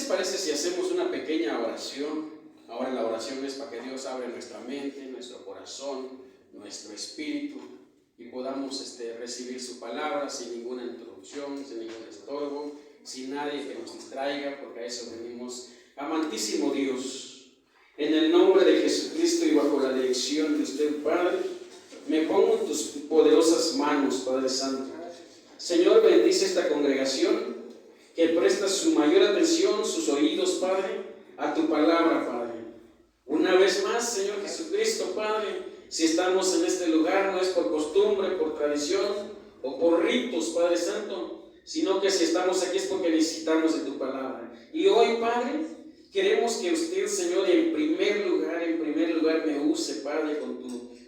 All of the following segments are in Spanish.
parece si hacemos una pequeña oración? Ahora la oración es para que Dios abra nuestra mente, nuestro corazón, nuestro espíritu y podamos recibir su palabra sin ninguna interrupción, sin ningún estorbo, sin nadie que nos distraiga, porque a eso venimos. Amantísimo Dios, en el nombre de Jesucristo y bajo la dirección de usted, Padre, me pongo en tus poderosas manos, Padre Santo. Señor, bendice esta congregación, que presta su mayor atención, sus oídos, Padre, a tu palabra, Padre. Una vez más, Señor Jesucristo, Padre, si estamos en este lugar no es por costumbre, por tradición o por ritos, Padre Santo, sino que si estamos aquí es porque necesitamos de tu palabra. Y hoy, Padre, queremos que usted, Señor, en primer lugar me use, Padre,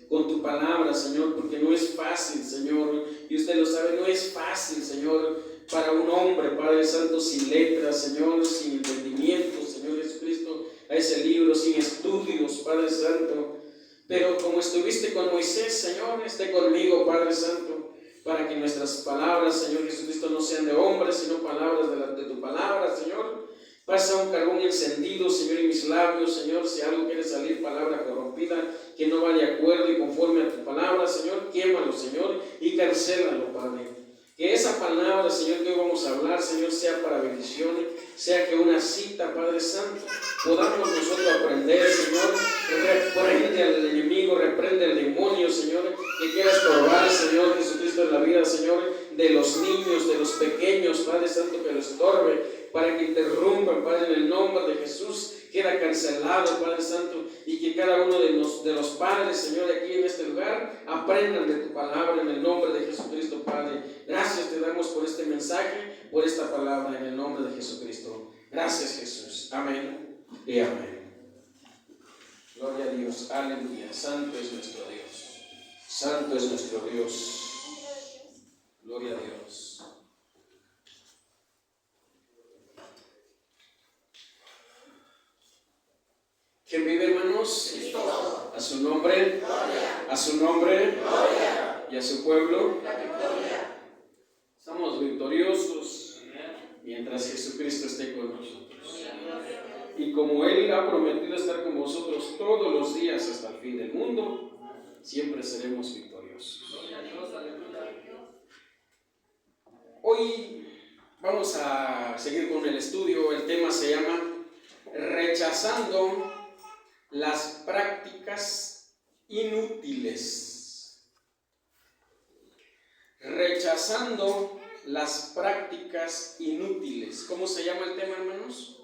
con tu palabra, Señor, porque no es fácil, Señor, y usted lo sabe, no es fácil, Señor, para un hombre, Padre Santo, sin letras, Señor, sin entendimiento, Señor Jesucristo, a ese libro, sin estudios, Padre Santo. Pero como estuviste con Moisés, Señor, esté conmigo, Padre Santo, para que nuestras palabras, Señor Jesucristo, no sean de hombres, sino palabras de tu palabra, Señor. Pasa un carbón encendido, Señor, en mis labios, Señor, si algo quiere salir, palabra corrompida, que no va de acuerdo y conforme a tu palabra, Señor, quémalo, Señor, y carcélalo, Padre. Que esa palabra, Señor, que hoy vamos a hablar, Señor, sea para bendición, sea que una cita, Padre Santo, podamos nosotros aprender, Señor. Reprende al enemigo, reprende al demonio, Señor, que quiera estorbar, Señor Jesucristo, en la vida, Señor, de los niños, de los pequeños, Padre Santo, que lo estorbe, para que interrumpan, Padre, en el nombre de Jesús. Queda cancelado, Padre Santo, y que cada uno de los padres, Señor, aquí en este lugar, aprendan de tu palabra en el nombre de Jesucristo, Padre. Gracias te damos por este mensaje, por esta palabra, en el nombre de Jesucristo. Gracias, Jesús. Amén y amén. Gloria a Dios. Aleluya. Santo es nuestro Dios. Santo es nuestro Dios. Gloria a Dios. ¿Quién vive, hermanos? Cristo. A su nombre, gloria. A su nombre, gloria. Y a su pueblo, la victoria. Estamos victoriosos mientras Jesucristo esté con nosotros. Y como Él ha prometido estar con vosotros todos los días hasta el fin del mundo, siempre seremos victoriosos. Hoy vamos a seguir con el estudio. El tema se llama Rechazando las prácticas inútiles. Rechazando las prácticas inútiles. ¿Cómo se llama el tema, hermanos?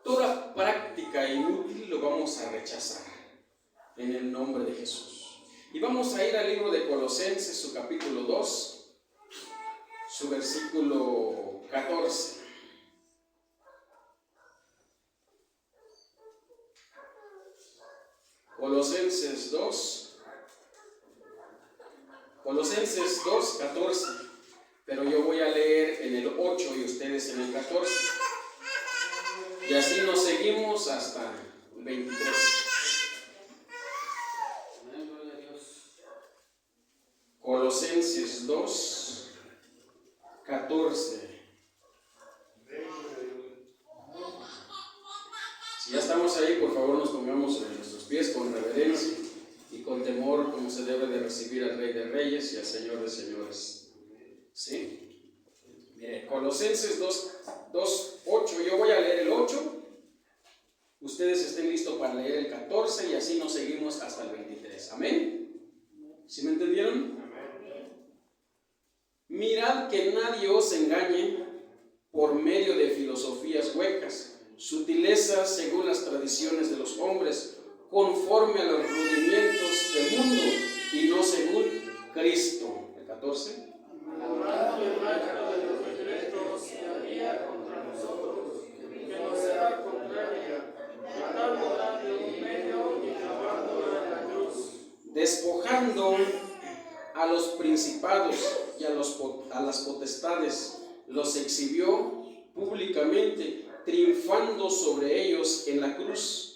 Toda práctica inútil lo vamos a rechazar en el nombre de Jesús. Y vamos a ir al libro de Colosenses, su capítulo 2, su versículo 14. Colosenses 2, 14, pero yo voy a leer en el 8 y ustedes en el 14. Y así nos seguimos hasta el 23. Colosenses 2, 14. Si ya estamos ahí, por favor nos pongamos sobre nuestros pies con reverencia y con temor, como se debe de recibir al Rey de Reyes y al Señor de Señores. ¿Sí? Mire, Colosenses 2, 8, yo voy a leer el 8, ustedes estén listos para leer el 14 y así nos seguimos hasta el 23. ¿Amén? ¿Sí me entendieron? Mirad que nadie os engañe por medio de filosofías huecas, sutilezas según las tradiciones de los hombres, conforme a los rudimientos del mundo y no según Cristo. El 14. Despojando a los principados y a las potestades, los exhibió públicamente, triunfando sobre ellos en la cruz.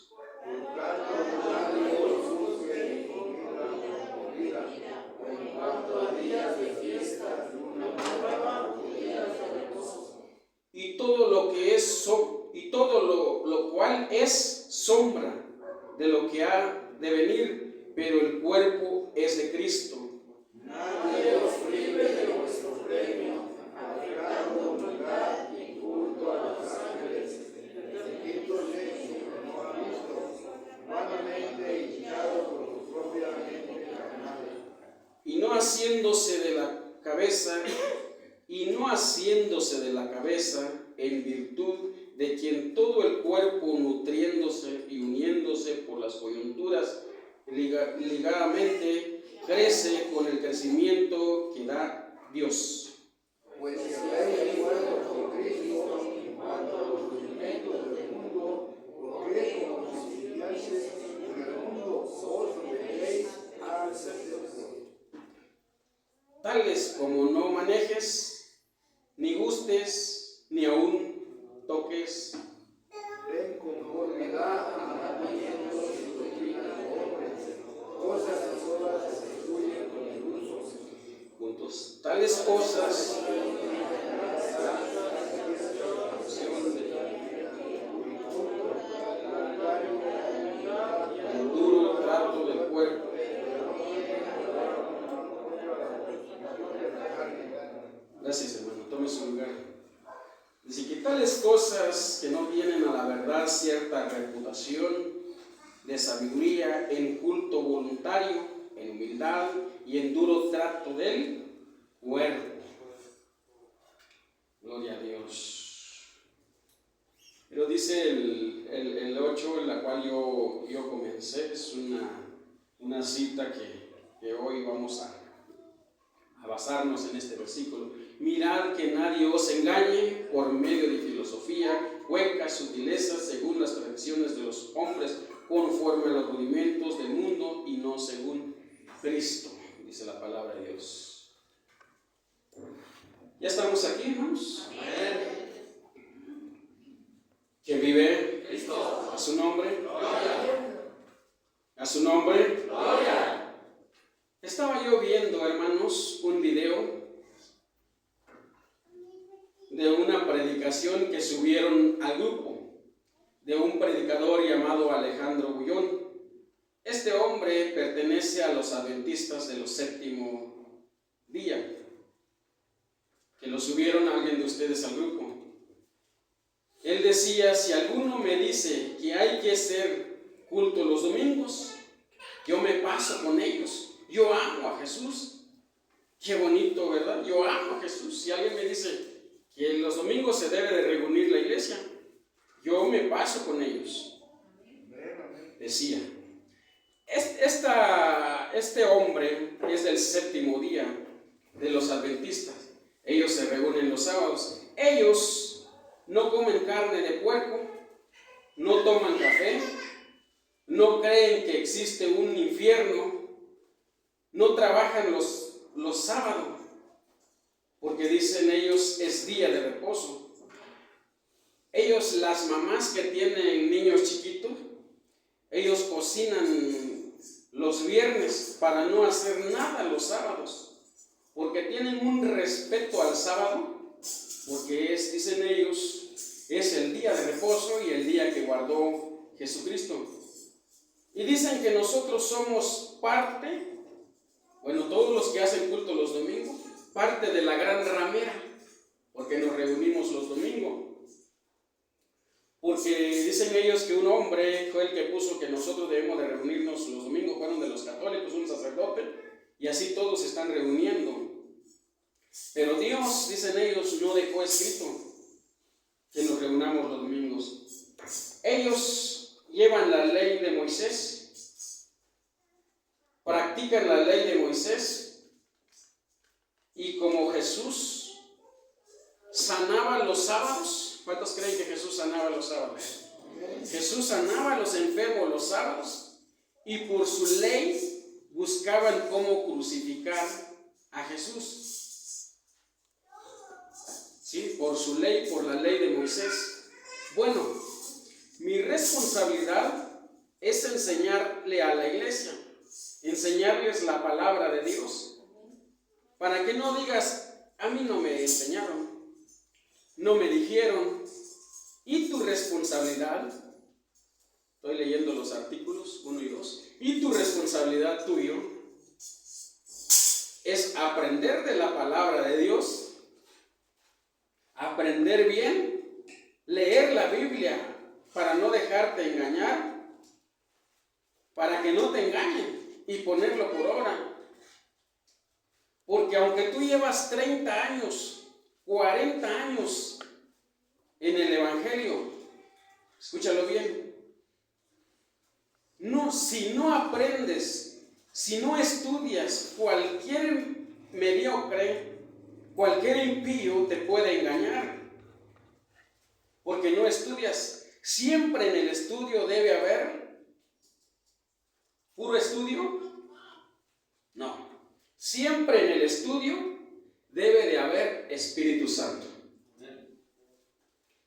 sombra de lo que ha de venir, pero el cuerpo es de Cristo. Nadie os prive de vuestro premio, agregando humildad y culto a los ángeles, benditos hechos que no han visto, humanamente hinchado por tu propia mente carnal. Y no haciéndose de la cabeza, en virtud de quien todo el cuerpo, nutriéndose y uniéndose por las coyunturas ligadamente, crece con el crecimiento que da Dios. Pues si habéis de acuerdo con Cristo en cuanto a los rudimentos del mundo, ¿por qué como si viviaseis en el mundo os sometéis al sacerdocio? Tales como no manejes, ni gustes, ni aún toques. En conformidad a mandamientos y doctrinas de hombres, cosas que solas se destruyen con el uso. Juntos, tales cosas el duro trato del cuerpo. Gracias, hermano. Tome su lugar. Dice que tales cosas que no tienen a la verdad cierta reputación de sabiduría, en culto voluntario, en humildad y en duro trato del cuerpo. Gloria a Dios. Pero dice el 8, en la cual yo comencé, es una cita que hoy vamos a basarnos en este versículo. Mirad que nadie os engañe por medio de filosofía, huecas sutilezas, según las tradiciones de los hombres, conforme a los rudimentos del mundo y no según Cristo, dice la palabra de Dios. ¿Ya estamos aquí, hermanos? ¿Quién vive? Cristo. ¿A su nombre? Gloria. ¿A su nombre? Gloria. Estaba yo viendo, hermanos, un video de una predicación que subieron al grupo de un predicador llamado Alejandro Bullón. Este hombre pertenece a los adventistas de los séptimo día, que lo subieron a alguien de ustedes al grupo. Él decía: si alguno me dice que hay que hacer culto los domingos, yo me paso con ellos. Yo amo a Jesús. Qué bonito, ¿verdad? Yo amo a Jesús. Si alguien me dice que los domingos se debe de reunir la iglesia, yo me paso con ellos. Decía. Este hombre es del séptimo día de los adventistas. Ellos se reúnen los sábados. Ellos no comen carne de puerco, no toman café, no creen que existe un infierno, no trabajan los sábados, porque dicen ellos es día de reposo. Ellos, las mamás que tienen niños chiquitos, ellos cocinan los viernes para no hacer nada los sábados, porque tienen un respeto al sábado, porque dicen ellos, es el día de reposo y el día que guardó Jesucristo. Y dicen que nosotros somos parte, todos los que hacen culto los domingos, parte de la gran ramera, porque nos reunimos los domingos. Porque dicen ellos que un hombre fue el que puso que nosotros debemos de reunirnos los domingos, fueron de los católicos, un sacerdote, y así todos se están reuniendo. Pero Dios, dicen ellos, no dejó escrito que nos reunamos los domingos. Ellos llevan la ley de Moisés, practican la ley de Moisés, y como Jesús sanaba los sábados, ¿cuántos creen que Jesús sanaba los sábados? Jesús sanaba a los enfermos los sábados, y por su ley buscaban cómo crucificar a Jesús. ¿Sí? Por su ley, por la ley de Moisés. Bueno, mi responsabilidad es enseñarle a la iglesia, enseñarles la palabra de Dios, para que no digas, a mí no me enseñaron, no me dijeron. ¿Y tu responsabilidad Estoy leyendo los artículos 1 y 2. Y tu responsabilidad tuyo es aprender de la palabra de Dios, aprender bien, leer la Biblia para no dejarte engañar, para que no te engañen y ponerlo por obra. Porque aunque tú llevas 30 años, 40 años en el Evangelio, escúchalo bien, no, si no aprendes, si no estudias, cualquier mediocre, cualquier impío te puede engañar, porque no estudias. Siempre en el estudio debe haber puro estudio. No, siempre en el estudio debe de haber Espíritu Santo.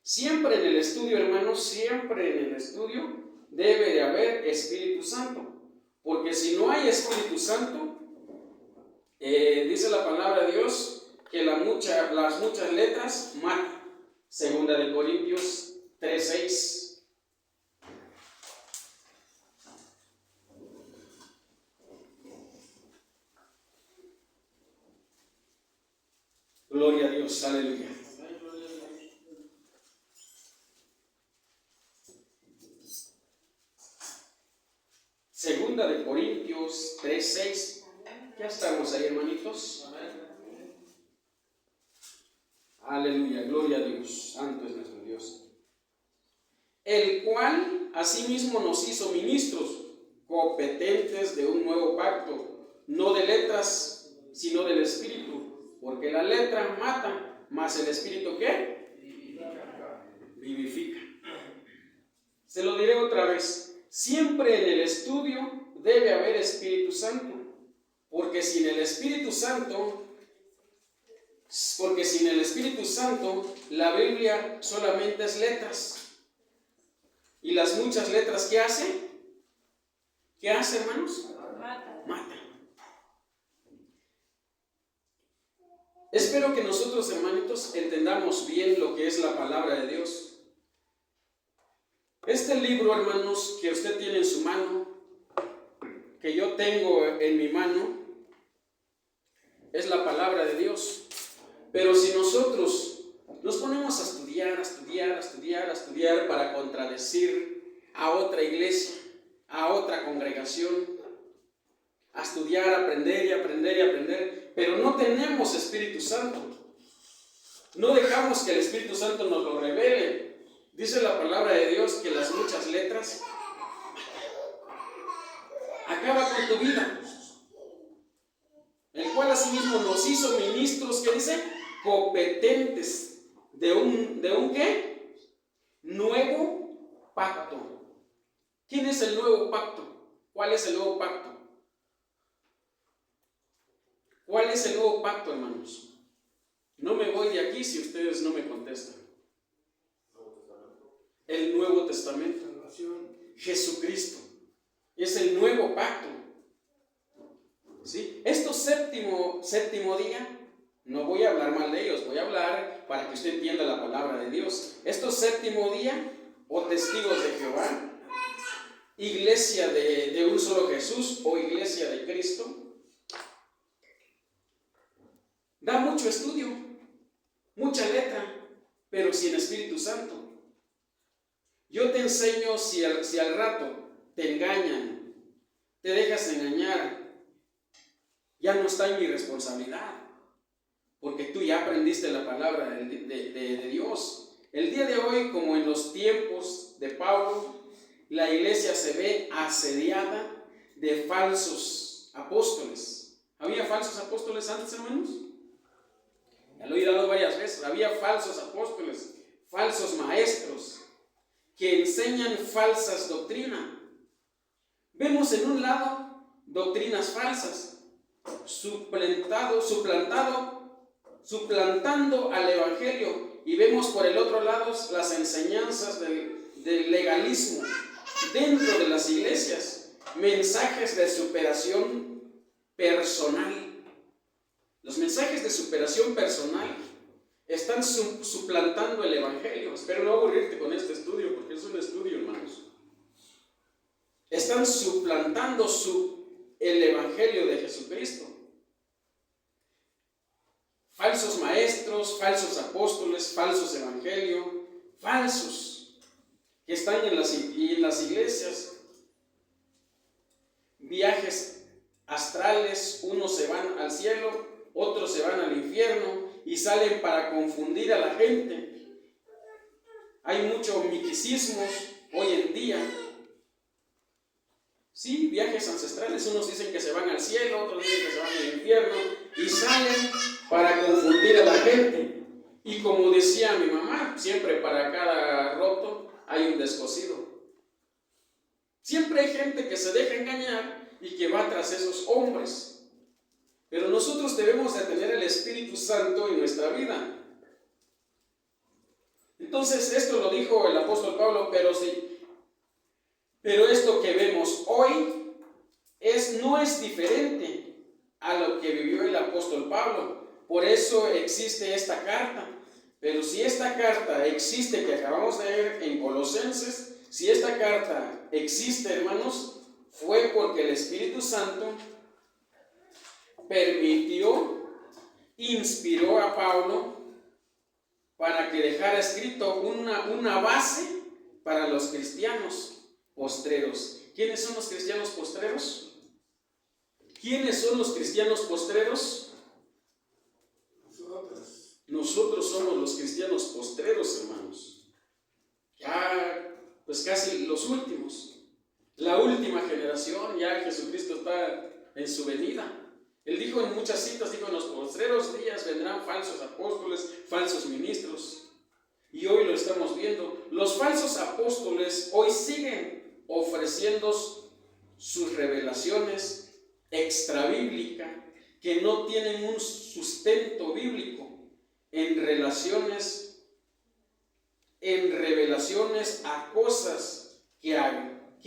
Siempre en el estudio, hermanos, siempre en el estudio debe de haber Espíritu Santo. Porque si no hay Espíritu Santo, dice la palabra de Dios que las muchas letras matan. Segunda de Corintios 3:6. Gloria a Dios, aleluya. Segunda de Corintios 3:6. Ya estamos ahí, hermanitos. Aleluya, gloria a Dios. Santo es nuestro Dios. El cual asimismo nos hizo ministros, competentes de un nuevo pacto, no de letras, sino del Espíritu. Porque la letra mata, mas el Espíritu ¿qué? Vivifica. Se lo diré otra vez. Siempre en el estudio debe haber Espíritu Santo, porque sin el Espíritu Santo, la Biblia solamente es letras. Y las muchas letras, ¿qué hace? ¿Qué hace, hermanos? Mata. Espero que nosotros, hermanitos, entendamos bien lo que es la palabra de Dios. Este libro, hermanos, que usted tiene en su mano, que yo tengo en mi mano, es la palabra de Dios. Pero si nosotros nos ponemos a estudiar para contradecir a otra iglesia, a otra congregación, a estudiar, aprender, pero no tenemos Espíritu Santo, no dejamos que el Espíritu Santo nos lo revele. Dice la palabra de Dios que las muchas letras acaba con tu vida, el cual asimismo nos hizo ministros, ¿qué dice? Competentes de un ¿qué? Nuevo pacto. ¿Quién es el nuevo pacto? ¿Cuál es el nuevo pacto? ¿Cuál es el nuevo pacto, hermanos? No me voy de aquí si ustedes no me contestan. El Nuevo Testamento. Jesucristo es el nuevo pacto. ¿Sí? Esto séptimo día, no voy a hablar mal de ellos, voy a hablar para que usted entienda la palabra de Dios. Esto séptimo día, o testigos de Jehová, iglesia de un solo Jesús o iglesia de Cristo, da mucho estudio, mucha letra, pero sin Espíritu Santo. Yo te enseño si al rato te engañan, te dejas engañar, ya no está en mi responsabilidad, porque tú ya aprendiste la palabra de Dios. El día de hoy, como en los tiempos de Pablo, la iglesia se ve asediada de falsos apóstoles. ¿Había falsos apóstoles antes, hermanos? Ya lo he dado varias veces. Había falsos apóstoles, falsos maestros, que enseñan falsas doctrinas. Vemos en un lado doctrinas falsas, suplantando al Evangelio, y vemos por el otro lado las enseñanzas del legalismo dentro de las iglesias, mensajes de superación personal. Los mensajes de superación personal están suplantando el Evangelio. Espero no aburrirte con este estudio, porque es un estudio, hermanos. están suplantando el evangelio de Jesucristo. Falsos maestros, falsos apóstoles, falsos evangelios, falsos, que están en las iglesias. Viajes astrales, unos se van al cielo, otros se van al infierno y salen para confundir a la gente. Hay mucho misticismos hoy en día. Sí, viajes ancestrales, unos dicen que se van al cielo, otros dicen que se van al infierno y salen para confundir a la gente. Y como decía mi mamá, siempre para cada roto hay un descosido. Siempre hay gente que se deja engañar y que va tras esos hombres. Pero nosotros debemos de tener el Espíritu Santo en nuestra vida. Entonces esto lo dijo el apóstol Pablo, pero esto que vemos hoy no es diferente a lo que vivió el apóstol Pablo. Por eso existe esta carta. Pero si esta carta existe, que acabamos de ver en Colosenses, si esta carta existe, hermanos, fue porque el Espíritu Santo inspiró a Pablo para que dejara escrito una base para los cristianos postreros. ¿Quiénes son los cristianos postreros? ¿Quiénes son los cristianos postreros? Nosotros somos los cristianos postreros, hermanos. Ya, pues casi los últimos. La última generación, ya Jesucristo está en su venida. Él dijo en muchas citas, dijo, en los postreros días vendrán falsos apóstoles, falsos ministros. Y hoy lo estamos viendo. Los falsos apóstoles hoy siguen ofreciendo sus revelaciones extrabíblicas que no tienen un sustento bíblico en revelaciones a cosas que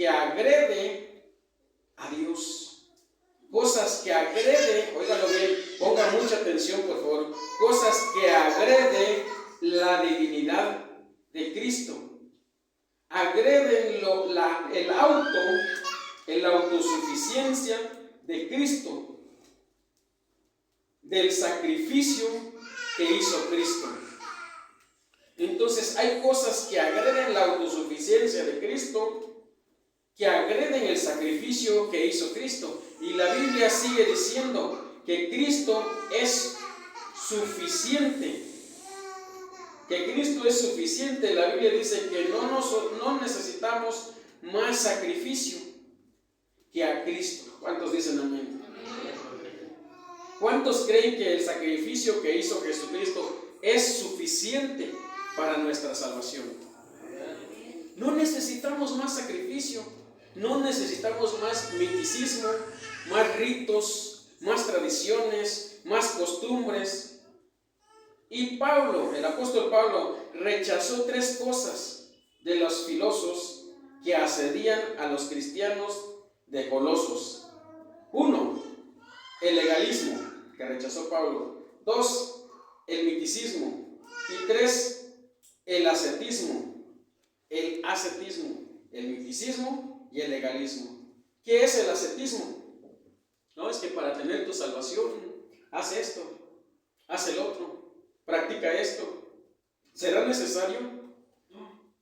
agrede a Dios. Cosas que agrede, óigalo bien, ponga mucha atención por favor, cosas que agrede la divinidad de Cristo, agreden la autosuficiencia de Cristo, del sacrificio que hizo Cristo. Entonces hay cosas que agreden la autosuficiencia de Cristo, que agreden el sacrificio que hizo Cristo. Y la Biblia sigue diciendo que Cristo es suficiente. Que Cristo es suficiente. La Biblia dice que no necesitamos más sacrificio que a Cristo. ¿Cuántos dicen amén? ¿Cuántos creen que el sacrificio que hizo Jesucristo es suficiente para nuestra salvación? No necesitamos más sacrificio, no necesitamos más misticismo, más ritos, más tradiciones, más costumbres. Y Pablo, el apóstol Pablo, rechazó 3 cosas de los filósofos que asedían a los cristianos de Colosos. 1, el legalismo, que rechazó Pablo. 2, el misticismo. Y 3, el ascetismo. El misticismo y el legalismo. ¿Qué es el ascetismo? No, es que para tener tu salvación, haz esto, haz el otro, practica esto. ¿Será necesario? No.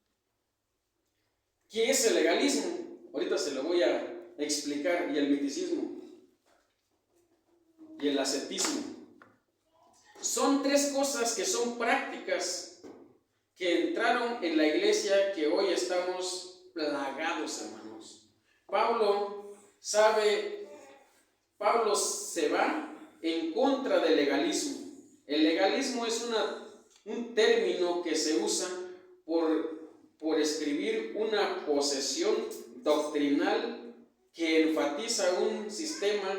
¿Qué es el legalismo? Ahorita se lo voy a explicar. Y el misticismo y el ascetismo. Son 3 cosas que son prácticas que entraron en la iglesia que hoy estamos plagados, hermanos. Pablo se va en contra del legalismo. El legalismo es un término que se usa por escribir una posesión doctrinal que enfatiza un sistema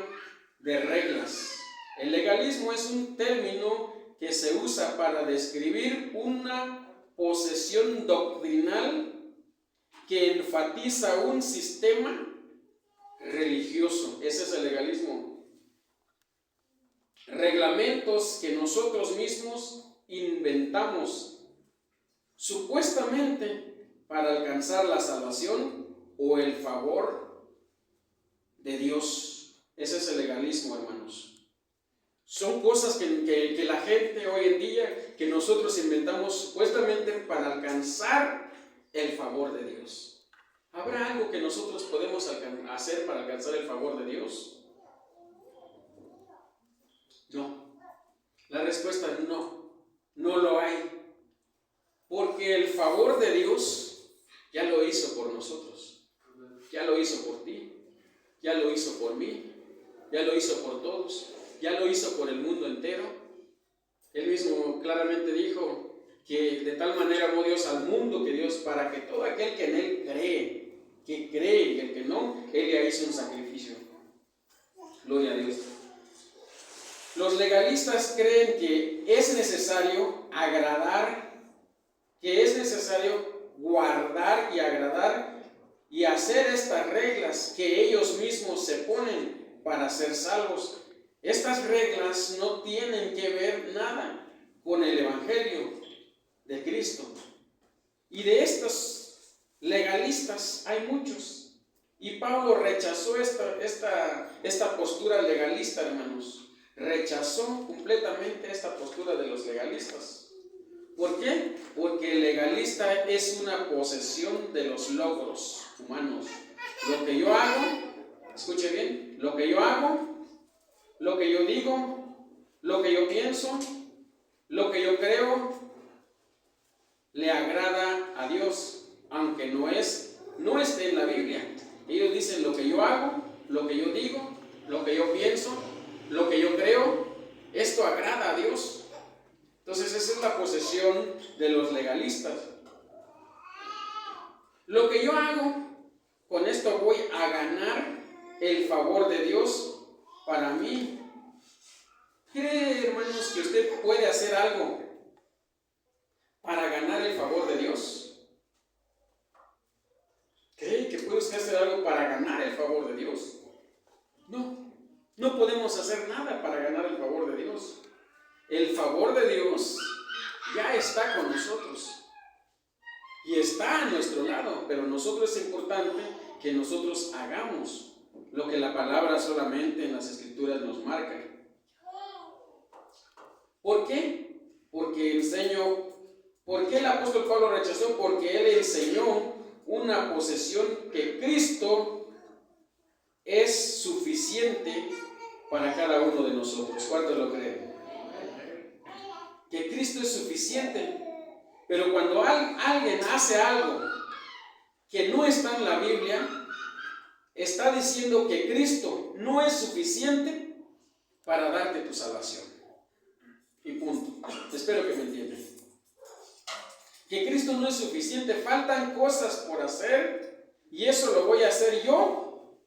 de reglas. El legalismo es un término que se usa para describir una posesión doctrinal que enfatiza un sistema religioso. Ese es el legalismo. Reglamentos que nosotros mismos inventamos supuestamente para alcanzar la salvación o el favor de Dios. Ese es el legalismo, hermanos. Son cosas que la gente hoy en día, que nosotros inventamos supuestamente para alcanzar el favor de Dios. ¿Habrá algo que nosotros podemos hacer para alcanzar el favor de Dios? No. La respuesta es no. No lo hay. Porque el favor de Dios ya lo hizo por nosotros. Ya lo hizo por ti. Ya lo hizo por mí. Ya lo hizo por todos. Ya lo hizo por el mundo entero. Él mismo claramente dijo que de tal manera amó Dios al mundo que Dios, para que todo aquel que en Él cree y el que no, Él ya hizo un sacrificio. Gloria a Dios. Los legalistas creen que es necesario agradar, que es necesario guardar y agradar y hacer estas reglas que ellos mismos se ponen para ser salvos. Estas reglas no tienen que ver nada con el Evangelio de Cristo. Y de estos legalistas hay muchos. Y Pablo rechazó esta postura legalista, hermanos. Rechazó completamente esta postura de los legalistas. ¿Por qué? Porque el legalista es una posesión de los logros humanos. Lo que yo hago, escuche bien, lo que yo hago, lo que yo digo, lo que yo pienso, lo que yo creo, le agrada a Dios, aunque no esté en la Biblia. Ellos dicen lo que yo hago, lo que yo digo, lo que yo pienso, lo que yo creo, esto agrada a Dios. Entonces esa es la posesión de los legalistas. Lo que yo hago, con esto voy a ganar el favor de Dios para mí. ¿Cree, hermanos, que usted puede hacer algo para ganar el favor de Dios? ¿Cree que puede usted hacer algo para ganar el favor de Dios? No podemos hacer nada para ganar el favor de Dios. El favor de Dios ya está con nosotros y está a nuestro lado, pero nosotros es importante que nosotros hagamos lo que la palabra solamente en las Escrituras nos marca. ¿Por qué? ¿Por qué el apóstol Pablo rechazó? Porque él enseñó una posesión que Cristo es suficiente para cada uno de nosotros. ¿Cuántos lo creen? Que Cristo es suficiente. Pero cuando alguien hace algo que no está en la Biblia, está diciendo que Cristo no es suficiente para darte tu salvación. Y punto. Espero que me entiendan. Que Cristo no es suficiente, faltan cosas por hacer, y eso lo voy a hacer yo,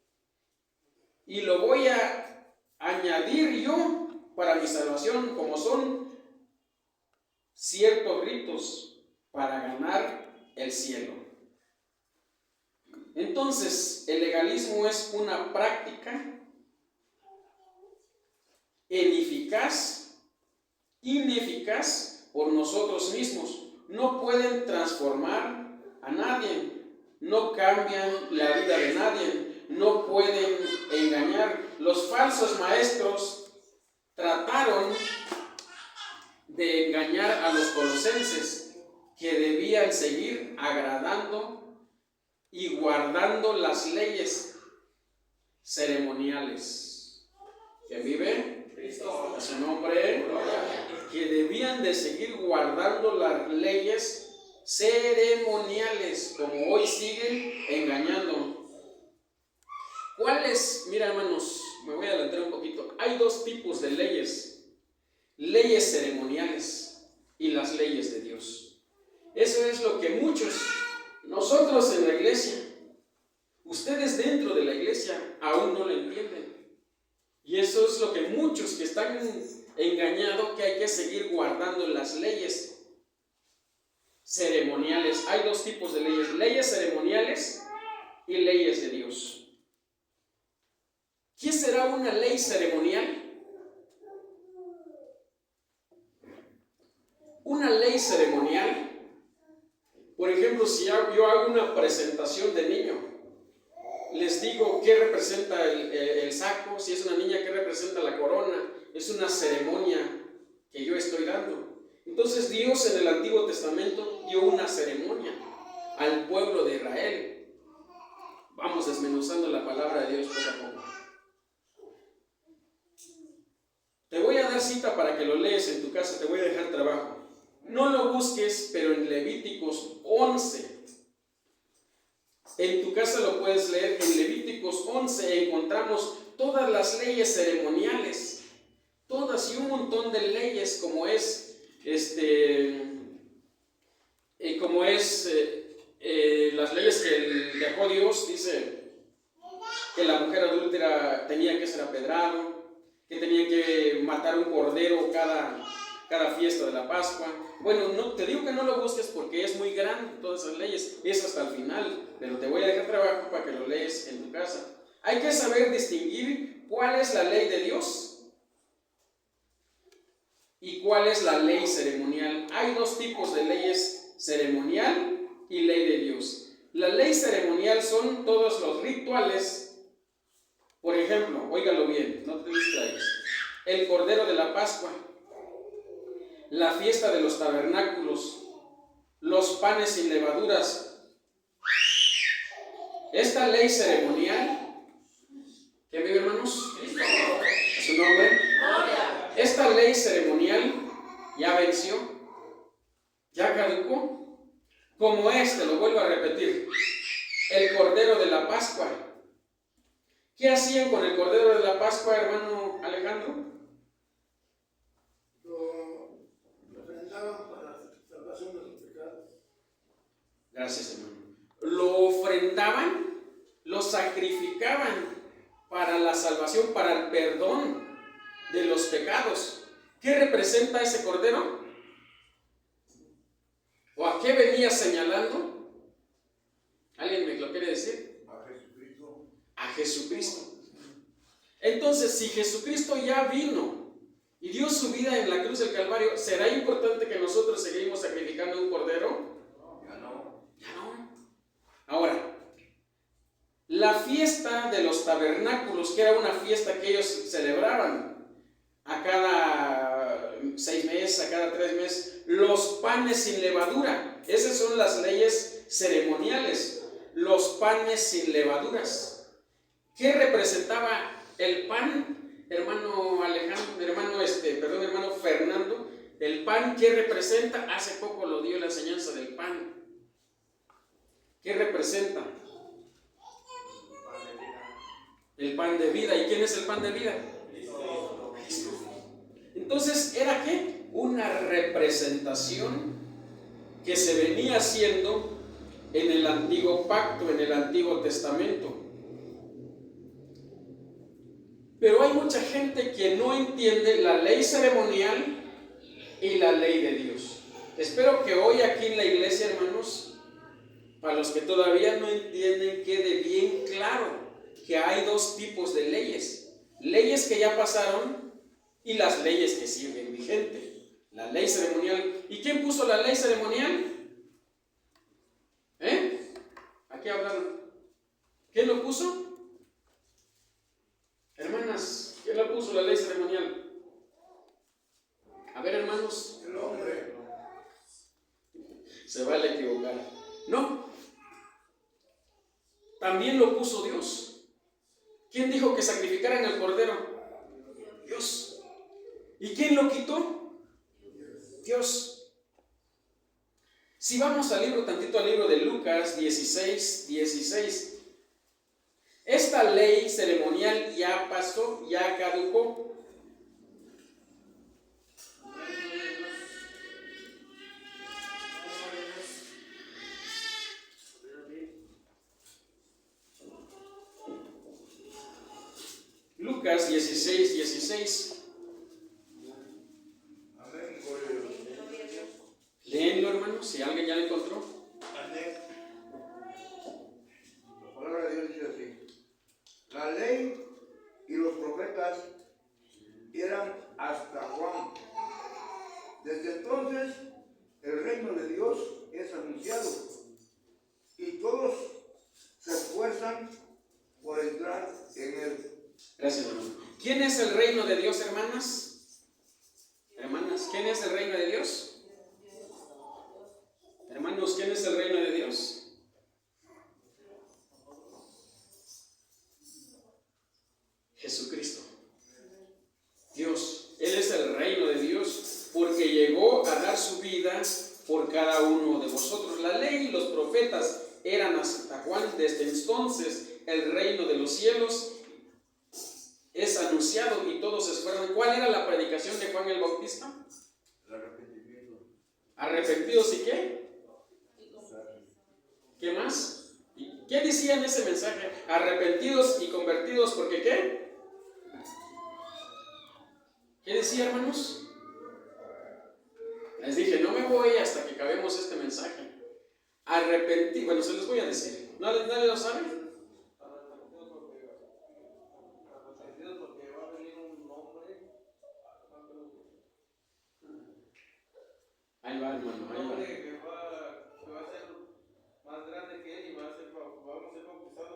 y lo voy a añadir yo para mi salvación, como son ciertos ritos para ganar el cielo. Entonces, el legalismo es una práctica ineficaz por nosotros mismos. No pueden transformar a nadie, no cambian la vida de nadie, no pueden engañar. Los falsos maestros trataron de engañar a los colosenses, que debían seguir agradando y guardando las leyes ceremoniales. ¿Quién vive? Cristo. A su nombre. Que debían de seguir guardando las leyes ceremoniales, como hoy siguen engañando. ¿Cuáles? Mira, hermanos, me voy a adelantar un poquito. Hay dos tipos de leyes: leyes ceremoniales y las leyes de Dios. Eso es lo que nosotros en la iglesia, ustedes dentro de la iglesia, aún no lo entienden. Y eso es lo que muchos que están engañados, que hay que seguir guardando las leyes ceremoniales. Hay dos tipos de leyes: leyes ceremoniales y leyes de Dios. ¿Qué será una ley ceremonial? Una ley ceremonial, por ejemplo, si yo hago una presentación de niño, les digo qué representa el saco, si es una niña, qué representa la corona. Es una ceremonia que yo estoy dando. Entonces Dios en el Antiguo Testamento dio una ceremonia al pueblo de Israel. Vamos desmenuzando la palabra de Dios poco a poco. Te voy a dar cita para que lo lees en tu casa, te voy a dejar trabajo. No lo busques, pero en Levíticos 11. En tu casa lo puedes leer. En Levíticos 11 encontramos todas las leyes ceremoniales. Todas y un montón de leyes como es las leyes que dejó Dios. Dice que la mujer adúltera tenía que ser apedrado, que tenía que matar un cordero cada fiesta de la Pascua. Bueno, no, te digo que no lo busques porque es muy grande todas esas leyes, es hasta el final, pero te voy a dejar trabajo para que lo lees en tu casa. Hay que saber distinguir cuál es la ley de Dios y cuál es la ley ceremonial. Hay dos tipos de leyes: ceremonial y ley de Dios. La ley ceremonial son todos los rituales. Por ejemplo, óigalo bien, no te distraigas. El Cordero de la Pascua, la fiesta de los tabernáculos, los panes sin levaduras. Esta ley ceremonial, ¿qué vive, hermanos? ¿A su nombre? Esta ley ceremonial ya venció, ya caducó. Como lo vuelvo a repetir, el Cordero de la Pascua. ¿Qué hacían con el Cordero de la Pascua, hermano Alejandro? Lo ofrendaban para la salvación de los pecados. Gracias, hermano. Lo ofrendaban, lo sacrificaban para la salvación, para el perdón de los pecados. ¿Qué representa ese Cordero? ¿O a qué venía señalando? ¿Alguien me lo quiere decir? A Jesucristo. A Jesucristo. Entonces, si Jesucristo ya vino y dio su vida en la cruz del Calvario, ¿será importante que nosotros seguimos sacrificando un cordero? Ya no. Ya no. Ahora, la fiesta de los tabernáculos, que era una fiesta que ellos celebraban a cada 6 meses, a cada 3 meses, los panes sin levadura. Esas son las leyes ceremoniales, los panes sin levaduras. ¿Qué representaba el pan, hermano Alejandro, hermano Fernando? El pan, ¿qué representa? Hace poco lo dio la enseñanza del pan. ¿Qué representa? El pan de vida. ¿Y quién es el pan de vida? Cristo. Entonces, ¿era qué? Una representación que se venía haciendo en el antiguo pacto, en el Antiguo Testamento. Pero hay mucha gente que no entiende la ley ceremonial y la ley de Dios. Espero que hoy aquí en la iglesia, hermanos, para los que todavía no entienden, quede bien claro que hay dos tipos de leyes. Leyes que ya pasaron y las leyes que siguen vigentes. La ley ceremonial. ¿Y quién puso la ley ceremonial? Aquí hablaron. ¿Quién lo puso? Hermanas, ¿quién la puso la ley ceremonial? A ver, hermanos. El hombre. Se vale equivocar. No. También lo puso Dios. ¿Quién dijo que sacrificaran al cordero? Dios. ¿Y quién lo quitó? Dios. Si vamos tantito al libro de Lucas 16:16. Esta ley ceremonial ya pasó, ya caducó. Lucas 16:16. Amén. Léenlo, hermanos, si alguien ya lo encontró. Amén. La palabra de Dios dice así: la ley y los profetas eran hasta Juan. Desde entonces el reino de Dios es anunciado y todos se esfuerzan ¿Quién es el reino de Dios, hermanas? Hermanas, ¿quién es el reino de Dios? Hermanos, ¿quién es el reino de Dios? Jesucristo. Dios, Él es el reino de Dios porque llegó a dar su vida por cada uno de vosotros. La ley y los profetas eran hasta Juan. Desde entonces el reino de los cielos es anunciado y todos se esfuerzan. ¿Cuál era la predicación de Juan el Bautista? El arrepentimiento. ¿Arrepentidos y qué? ¿Qué más? ¿Y qué decía en ese mensaje? Arrepentidos y convertidos, ¿porque qué? ¿Qué decía, hermanos? Les dije, no me voy hasta que acabemos este mensaje. Arrepentidos, bueno, se los voy a decir. ¿Nadie lo sabe? Arrepentidos porque va a venir un hombre. Ahí va, hermano, ahí va. Que va a ser más grande que él y vamos a ser bautizados por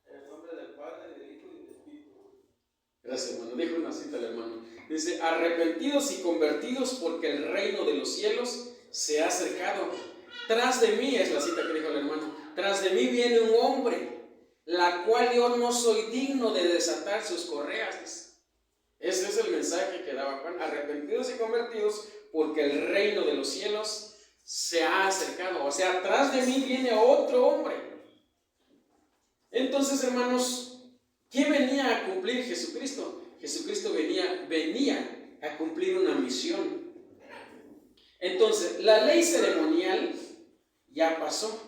el nombre del Padre, del Hijo y del Espíritu. Gracias, hermano. Dijo una cita el hermano. Dice, arrepentidos y convertidos porque el reino de los cielos se ha acercado. Tras de mí, es la cita que dijo el hermano, tras de mí viene un hombre, la cual yo no soy digno de desatar sus correas. Ese es el mensaje que daba Juan. Arrepentidos y convertidos porque el reino de los cielos se ha acercado. O sea, atrás de mí viene otro hombre. Entonces, hermanos, ¿qué venía a cumplir Jesucristo? Jesucristo venía a cumplir una misión. Entonces, la ley ceremonial ya pasó.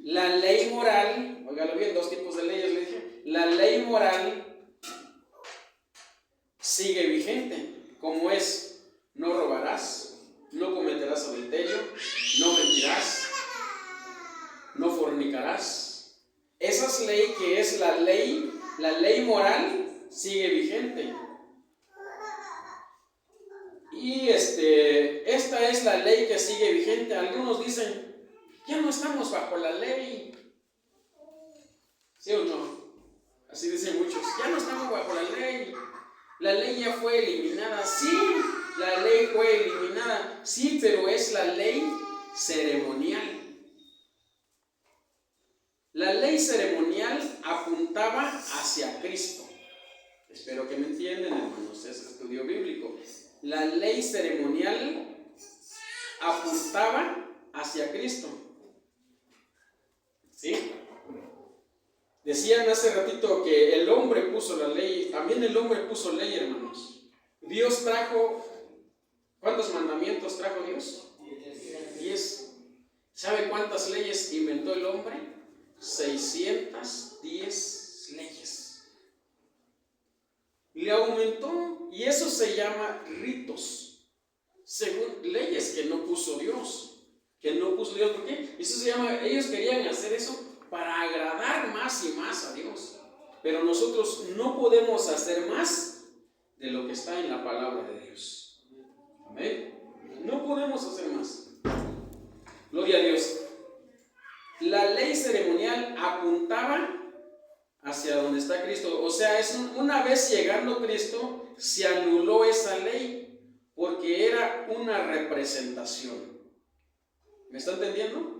La ley moral, óigalo bien, dos tipos de leyes le dije. La ley moral sigue vigente, como es: no robarás, no cometerás adulterio, no mentirás, no fornicarás. Esa ley que es la ley moral sigue vigente. Y esta es la ley que sigue vigente. Algunos dicen, ya no estamos bajo la ley. ¿Sí o no? Así dicen muchos, ya no estamos bajo la ley. La ley ya fue eliminada. Sí, la ley fue eliminada. Sí, pero es la ley ceremonial. La ley ceremonial apuntaba hacia Cristo. Espero que me entiendan, hermanos, es estudio bíblico. La ley ceremonial apuntaba hacia Cristo. ¿Sí? Decían hace ratito que el hombre puso la ley. También el hombre puso ley, hermanos. Dios trajo, ¿cuántos mandamientos trajo Dios? 10. ¿Sabe cuántas leyes inventó el hombre? 610 leyes. Le aumentó, y eso se llama ritos, según leyes que no puso Dios. ¿Por qué? Eso se llama, ellos querían hacer eso para agradar más y más a Dios. Pero nosotros no podemos hacer más de lo que está en la palabra de Dios. Amén. No podemos hacer más. Gloria a Dios. La ley ceremonial apuntaba hacia donde está Cristo. O sea, una vez llegando Cristo, se anuló esa ley porque era una representación. ¿Me está entendiendo?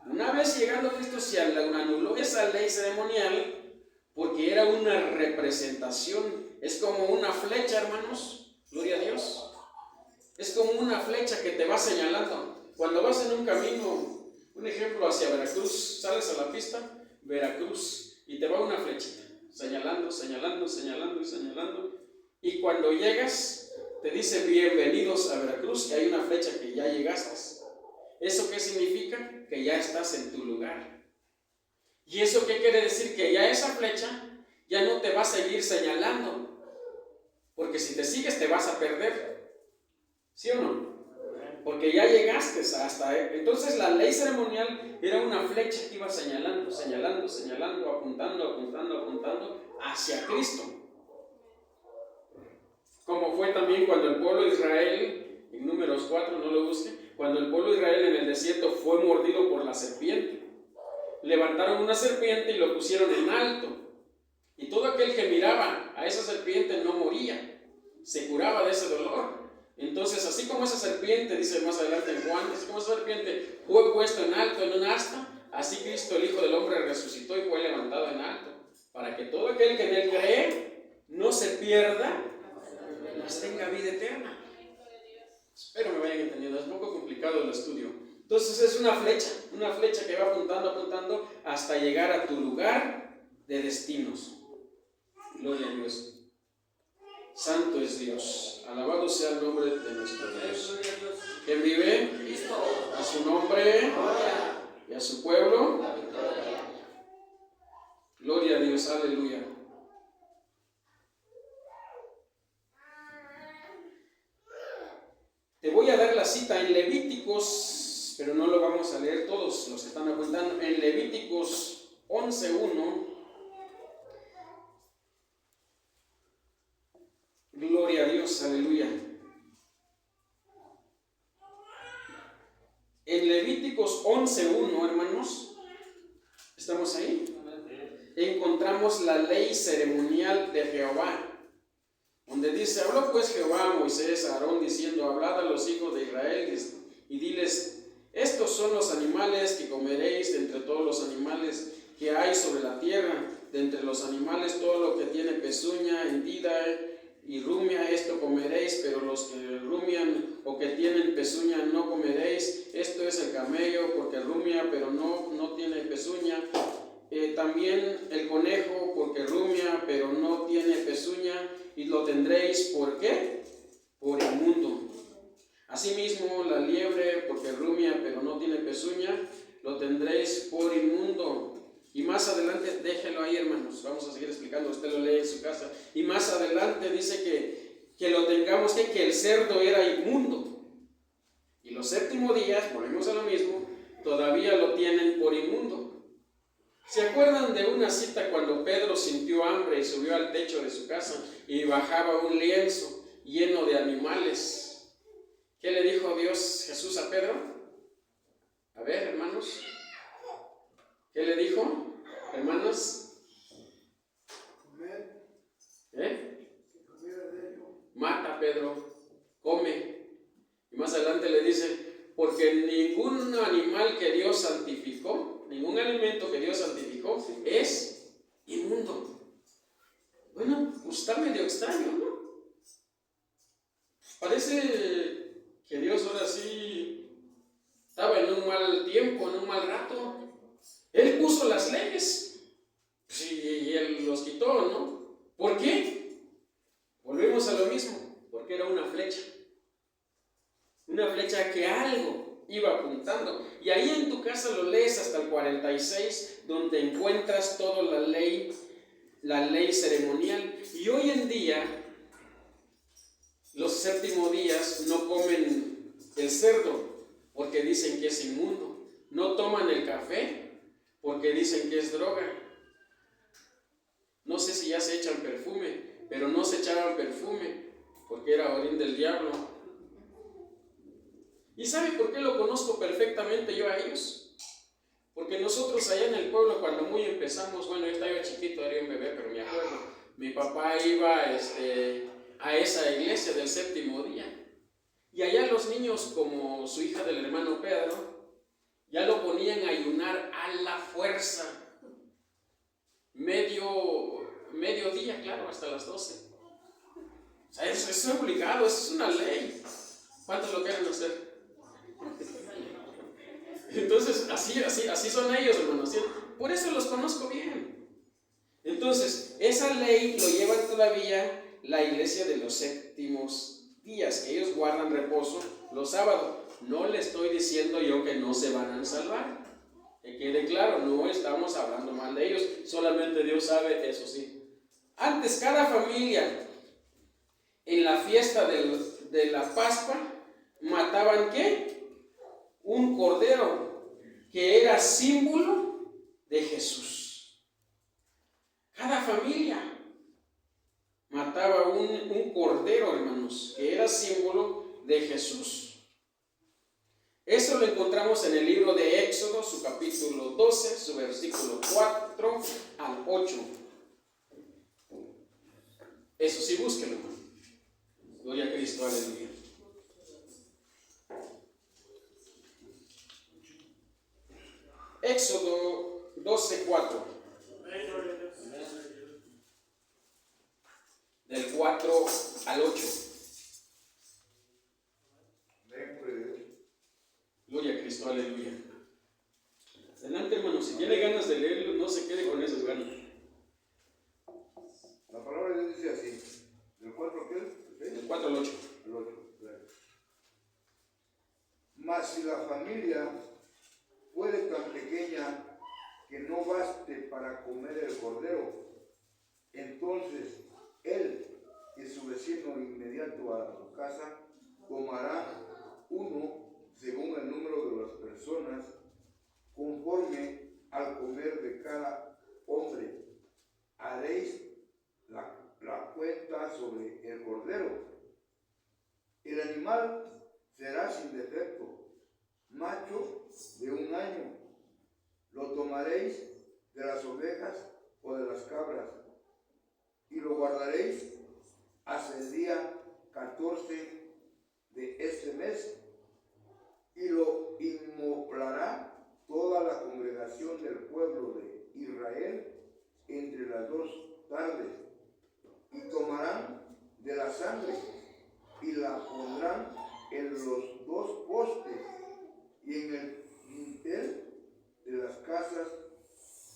Una vez llegando Cristo, se anuló esa ley ceremonial porque era una representación. Es como una flecha, hermanos. Gloria a Dios. Es como una flecha que te va señalando. Cuando vas en un camino, un ejemplo, hacia Veracruz, sales a la pista, Veracruz, y te va una flechita, señalando, señalando, señalando y señalando. Y cuando llegas, te dice bienvenidos a Veracruz, y hay una flecha que ya llegaste. ¿Eso qué significa? Que ya estás en tu lugar. ¿Y eso qué quiere decir? Que ya esa flecha ya no te va a seguir señalando, porque si te sigues te vas a perder. ¿Sí o no? Porque ya llegaste hasta... Entonces la ley ceremonial era una flecha que iba señalando, señalando, señalando, apuntando, apuntando, apuntando hacia Cristo. Como fue también cuando el pueblo de Israel, en Números 4, no lo busquen, cuando el pueblo de Israel en el desierto fue mordido por la serpiente. Levantaron una serpiente y lo pusieron en alto. Y todo aquel que miraba se curaba de ese dolor. Entonces, así como esa serpiente, dice más adelante en Juan, así como esa serpiente fue puesto en alto en un asta, así Cristo, el Hijo del Hombre, resucitó y fue levantado en alto, para que todo aquel que en él cree no se pierda, mas tenga vida eterna. Espero me vayan entendiendo, es un poco complicado el estudio. Entonces es una flecha que va apuntando hasta llegar a tu lugar de destinos. Gloria a Dios. Santo es Dios, alabado sea el nombre de nuestro Dios. ¿Quién vive? A su nombre y a su pueblo. Gloria a Dios, aleluya. Te voy a dar la cita en Levíticos, pero no lo vamos a leer todos los que están apuntando. En Levíticos 11:1. Gloria a Dios, aleluya. En Levíticos 11:1, hermanos, ¿estamos ahí? Encontramos la ley ceremonial de Jehová, donde dice: habló pues Jehová a Moisés, a Aarón, diciendo: hablad a los hijos de Israel y diles: estos son los animales que comeréis de entre todos los animales que hay sobre la tierra, de entre los animales todo lo que tiene pezuña, hendida y rumia, esto comeréis, pero los que rumian o que tienen pezuña no comeréis. Esto es el camello, porque rumia, pero no tiene pezuña. También el conejo, porque rumia, pero no tiene pezuña, y lo tendréis, ¿por qué? Por inmundo. Asimismo, la liebre, porque rumia, pero no tiene pezuña, lo tendréis por inmundo. Y más adelante, déjelo ahí, hermanos, vamos a seguir explicando, usted lo lee en su casa. Y más adelante dice que lo tengamos, que el cerdo era inmundo. Y los séptimos días, volvemos a lo mismo, todavía lo tienen por inmundo. ¿Se acuerdan de una cita cuando Pedro sintió hambre y subió al techo de su casa y bajaba un lienzo lleno de animales? ¿Qué le dijo Jesús a Pedro? A ver, hermanos, ¿qué le dijo? Hermanos, mata, Pedro, come. Y más adelante le dice: porque ningún animal que Dios santificó, ningún alimento que Dios santificó es inmundo. Bueno, pues está medio extraño, ¿no? Parece que Dios ahora sí estaba en un mal tiempo, en un mal rato. Él puso las leyes y Él los quitó, ¿no? ¿Por qué? Volvemos a lo mismo, porque era una flecha que algo iba apuntando. Y ahí en tu casa lo lees hasta el 46, donde encuentras toda la ley ceremonial. Y hoy en día, los séptimos días no comen el cerdo porque dicen que es inmundo. No toman el café porque dicen que es droga. No sé si ya se echan perfume, pero no se echaban perfume porque era orín del diablo. ¿Y sabe por qué lo conozco perfectamente yo a ellos? Porque nosotros allá en el pueblo, cuando muy empezamos, bueno, yo estaba chiquito, era un bebé, pero me acuerdo, mi papá iba a esa iglesia del séptimo día. Y allá los niños, como su hija del hermano Pedro, ya lo ponían a ayunar a la fuerza. Mediodía, claro, hasta las 12. O sea, eso es obligado, eso es una ley. ¿Cuántos lo quieren hacer? Entonces, así son ellos, hermanos. Por eso los conozco bien. Entonces, esa ley lo lleva todavía la iglesia de los séptimos días, que ellos guardan reposo los sábados. No le estoy diciendo yo que no se van a salvar. Que quede claro, no estamos hablando mal de ellos. Solamente Dios sabe, eso sí. Antes, cada familia, en la fiesta de la Pascua, mataban ¿qué? Un cordero, que era símbolo de Jesús. Cada familia mataba un cordero, hermanos, que era símbolo de Jesús. Eso lo encontramos en el libro de Éxodo, su capítulo 12, su versículo 4 al 8. Eso sí, búsquenlo. Cristo, aleluya. Éxodo 12:4. Del 4 al 8. Gloria a Cristo, aleluya. Adelante, hermano, si tiene ganas de leerlo, no se quede con esas ganas. La palabra de Dios dice así. ¿Del 4 qué? Del 4 al 8. El 8. Mas si la familia fuere tan pequeña que no baste para comer el cordero, entonces él y su vecino inmediato a su casa tomará uno según el número de las personas, conforme al comer de cada hombre. Haréis la cuenta sobre el cordero. El animal será sin defecto, macho de 1 año. Lo tomaréis de las ovejas o de las cabras, y lo guardaréis hasta el día 14 de este mes, y lo inmolará toda la congregación del pueblo de Israel entre las 2 tardes, y tomarán de la sangre y la pondrán en los 2 postes y en el dintel de las casas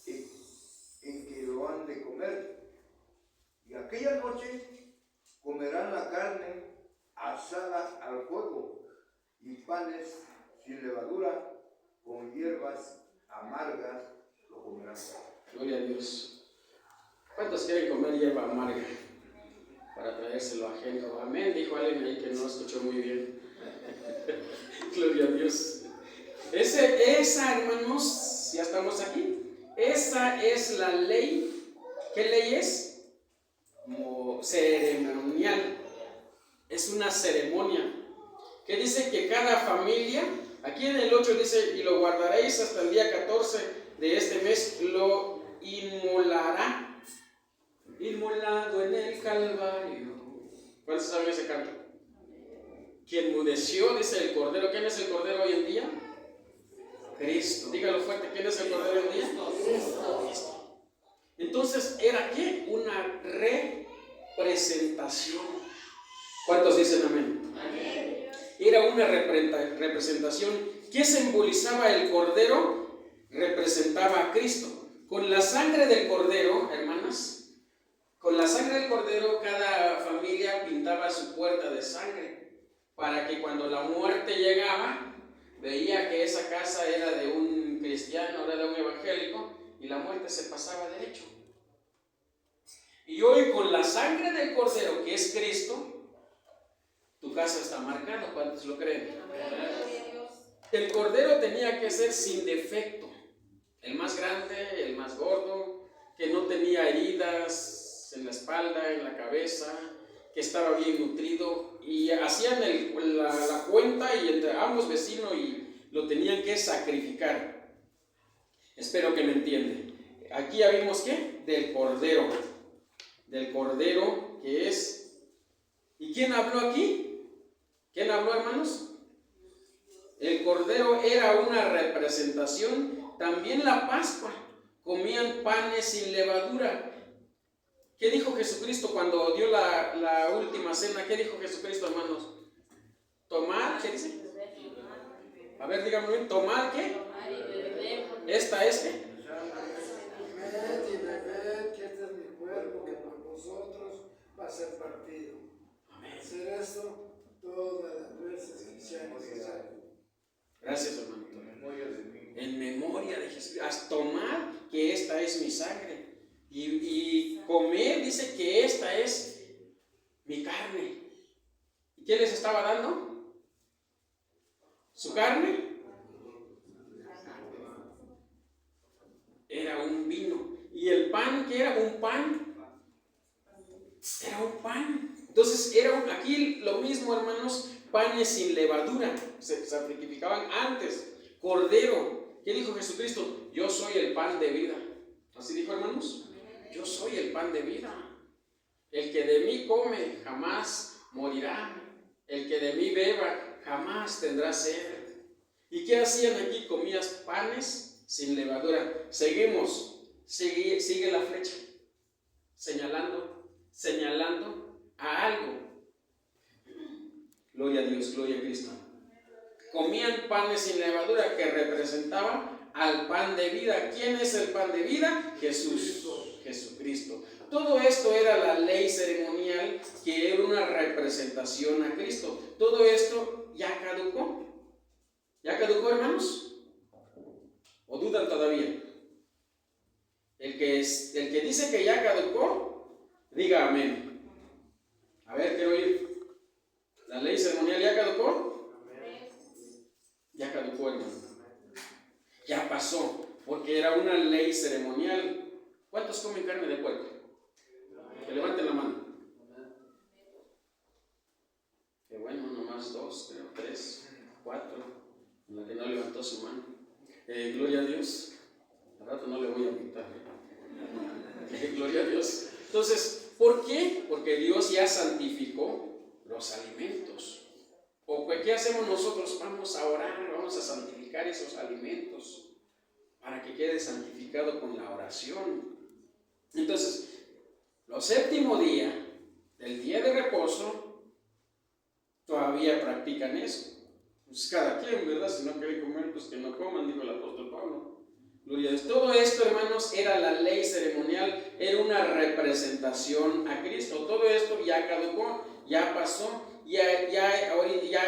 en que lo han de comer. Y aquella noche comerán la carne asada al fuego y panes sin levadura, con hierbas amargas lo comerán. Gloria a Dios. ¿Cuántos quieren comer hierba amarga para traérselo ajeno? Amén, dijo alguien ahí que no escuchó muy bien. Gloria a Dios. Esa, hermanos, ya estamos aquí. Esa es la ley. ¿Qué ley es? Ceremonial. Es una ceremonia que dice que cada familia, aquí en el 8 dice, y lo guardaréis hasta el día 14 de este mes, lo inmolará. Inmolado en el Calvario. ¿Cuántos saben ese canto? Quien enmudeció, dice el Cordero. ¿Quién es el Cordero hoy en día? Cristo. Dígalo fuerte, ¿quién es el Cordero hoy en día? Cristo. Entonces, ¿era qué? Una representación. ¿Cuántos dicen amén? Amén. Era una representación. ¿Qué simbolizaba el Cordero? Representaba a Cristo. Con la sangre del Cordero, hermanas, con la sangre del Cordero, cada familia pintaba su puerta de sangre, para que cuando la muerte llegaba, veía que esa casa era de un cristiano, era de un evangélico, y la muerte se pasaba derecho. Y hoy, con la sangre del Cordero, que es Cristo, tu casa está marcada. ¿Cuántos lo creen? El Cordero tenía que ser sin defecto, el más grande, el más gordo, que no tenía heridas en la espalda, en la cabeza, que estaba bien nutrido, y hacían la cuenta y entre ambos vecinos y lo tenían que sacrificar. Espero que me entienden. Aquí ya vimos ¿qué? Del Cordero que es. ¿Y quién habló aquí? ¿Quién habló, hermanos? El Cordero era una representación. También la Pascua comían panes sin levadura. ¿Qué dijo Jesucristo cuando dio la última cena? ¿Qué dijo Jesucristo, hermanos? Tomad, ¿qué dice? A ver, díganme bien, ¿tomad qué? ¿Esta es qué? Comed y bebed, que este es mi cuerpo, que por vosotros va a ser partido. Hacer esto todas las veces que sea necesario. Gracias, hermanito. En memoria de Jesús. Tomad que esta es mi sangre. Y comer, dice que esta es mi carne. ¿Y qué les estaba dando? ¿Su carne? Era un vino. ¿Y el pan qué era? ¿Un pan? Era un pan. Entonces aquí lo mismo, hermanos, panes sin levadura. Se sacrificaban antes. Cordero. ¿Qué dijo Jesucristo? Yo soy el pan de vida. ¿Así dijo, hermanos? Yo soy el pan de vida. El que de mí come jamás morirá. el que de mí beba jamás tendrá sed. ¿Y qué hacían aquí? Comías panes sin levadura. Seguimos, sigue la flecha, señalando a algo. Gloria a Dios, gloria a Cristo. Comían panes sin levadura, que representaba al pan de vida. ¿Quién es el pan de vida? Jesucristo. Todo esto era la ley ceremonial, que era una representación a Cristo. Todo esto ya caducó. ¿Ya caducó, hermanos? ¿O dudan todavía? El que dice que ya caducó, diga amén. A ver, quiero oír. ¿La ley ceremonial ya caducó? Ya caducó, hermano. Ya pasó, porque era una ley ceremonial. ¿Cuántos comen carne de puerco? Que levanten la mano. Qué bueno, nomás 2, creo, 3, 4. La que no levantó su mano. Gloria a Dios. Al rato no le voy a invitar. Gloria a Dios. Entonces, ¿por qué? Porque Dios ya santificó los alimentos. ¿O qué hacemos nosotros? Vamos a orar, vamos a santificar esos alimentos para que quede santificado con la oración. Entonces, el séptimo día, el día de reposo, todavía practican eso. Pues cada quien, ¿verdad? Si no quieren comer, pues que no coman, dijo el apóstol Pablo. Gloria a Dios. Todo esto, hermanos, era la ley ceremonial, era una representación a Cristo. Todo esto ya caducó, ya pasó, ya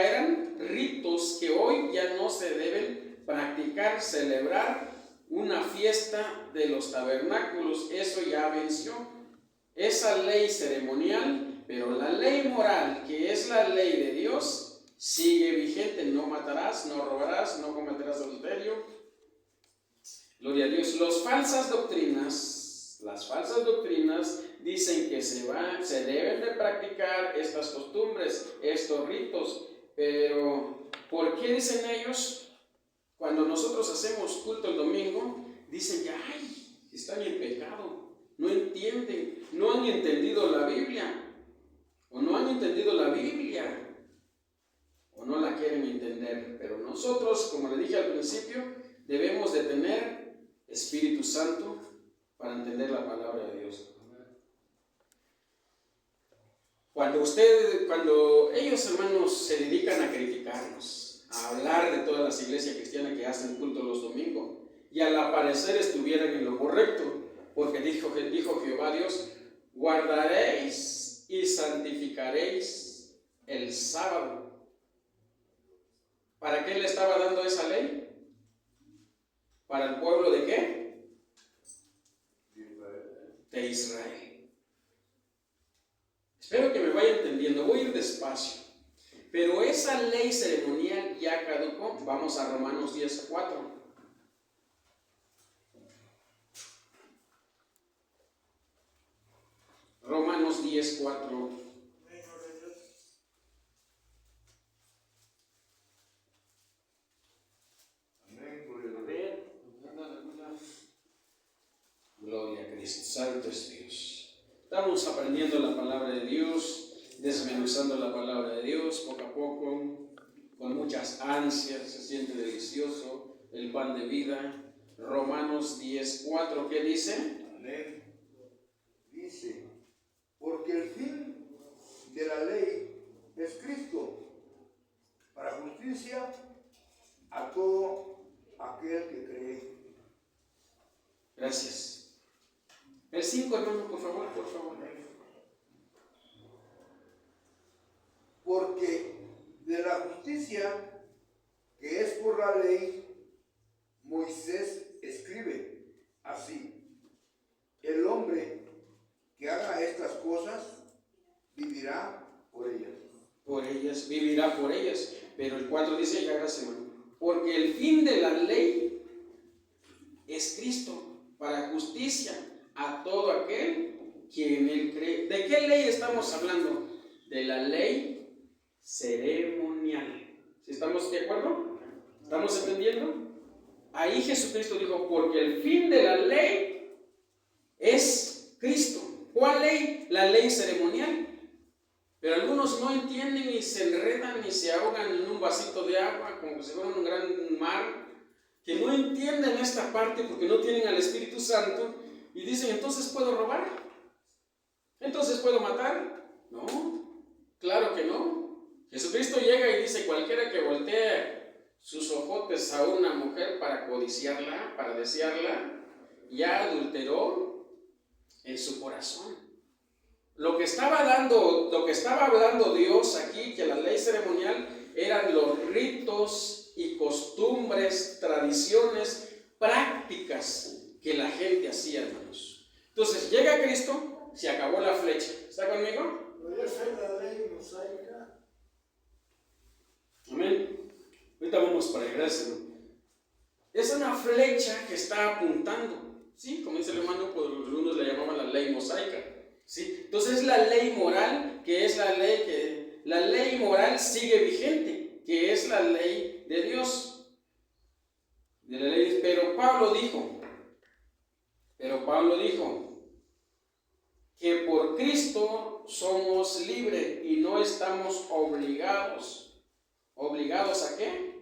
eran ritos que hoy ya no se deben practicar, celebrar una fiesta de los tabernáculos. Eso ya venció. Esa ley ceremonial, pero la ley moral, que es la ley de Dios, sigue vigente. No matarás, no robarás, no cometerás adulterio. Gloria a Dios. Las falsas doctrinas dicen que se deben de practicar estas costumbres, estos ritos, pero ¿por qué dicen ellos? Cuando nosotros hacemos culto el domingo, dicen que ay, están en pecado, no entienden, no han entendido la Biblia, o no han entendido la Biblia, o no la quieren entender. Pero nosotros, como le dije al principio, debemos de tener Espíritu Santo para entender la palabra de Dios. Cuando ellos, hermanos, se dedican a criticarnos, a hablar de todas las iglesias cristianas que hacen culto los domingos, y al aparecer estuvieran en lo correcto, porque dijo Jehová Dios: guardaréis y santificaréis el sábado. ¿Para qué le estaba dando esa ley? ¿Para el pueblo de qué? De Israel. Espero que me vaya entendiendo, voy a ir despacio. Pero esa ley ceremonial ya caducó. Vamos a Romanos 10:4. Romanos 10:4. Gloria a Cristo, santo es Dios. Estamos aprendiendo la palabra de Dios, desmenuzando la palabra de Dios poco a poco, con muchas ansias. Se siente delicioso el pan de vida. Romanos 10:4, ¿qué dice? Amén. Dice: porque el fin de la ley es Cristo, para justicia a todo aquel que cree. Gracias. El 5, hermano, por favor. Porque de la justicia que es por la ley, Moisés escribe así: el hombre que haga estas cosas vivirá por ellas. Por ellas, vivirá por ellas. Pero el 4 dice, ya gracias, hermano, porque el fin de la ley es Cristo, para justicia a todo aquel que en él cree. ¿De qué ley estamos hablando? De la ley ceremonial. ¿Sí estamos de acuerdo? ¿Estamos entendiendo? Ahí Jesucristo dijo, porque el fin de la ley es Cristo. ¿Cuál ley? La ley ceremonial. Pero algunos no entienden y se enredan y se ahogan en un vasito de agua como si fuera un gran mar, que no entienden esta parte porque no tienen al Espíritu Santo y dicen, entonces puedo robar, entonces puedo matar. No, claro que no. Jesucristo llega y dice, cualquiera que voltee sus ojotes a una mujer para codiciarla, para desearla, ya adulteró en su corazón. Lo que estaba hablando Dios aquí, que la ley ceremonial eran los ritos y costumbres, tradiciones, prácticas que la gente hacía, hermanos. Entonces llega Cristo, se acabó la flecha. ¿Está conmigo? ¿Podría ser la ley mosaica? Amén. Ahorita vamos para allá, gracias, hermano. Es una flecha que está apuntando, ¿sí? Como dice el hermano, pues algunos le llamaban la ley mosaica, ¿sí? Entonces es la ley moral, que es la ley moral sigue vigente, que es la ley de Dios. De la ley, pero Pablo dijo que por Cristo somos libres y no estamos obligados. ¿Obligados a qué?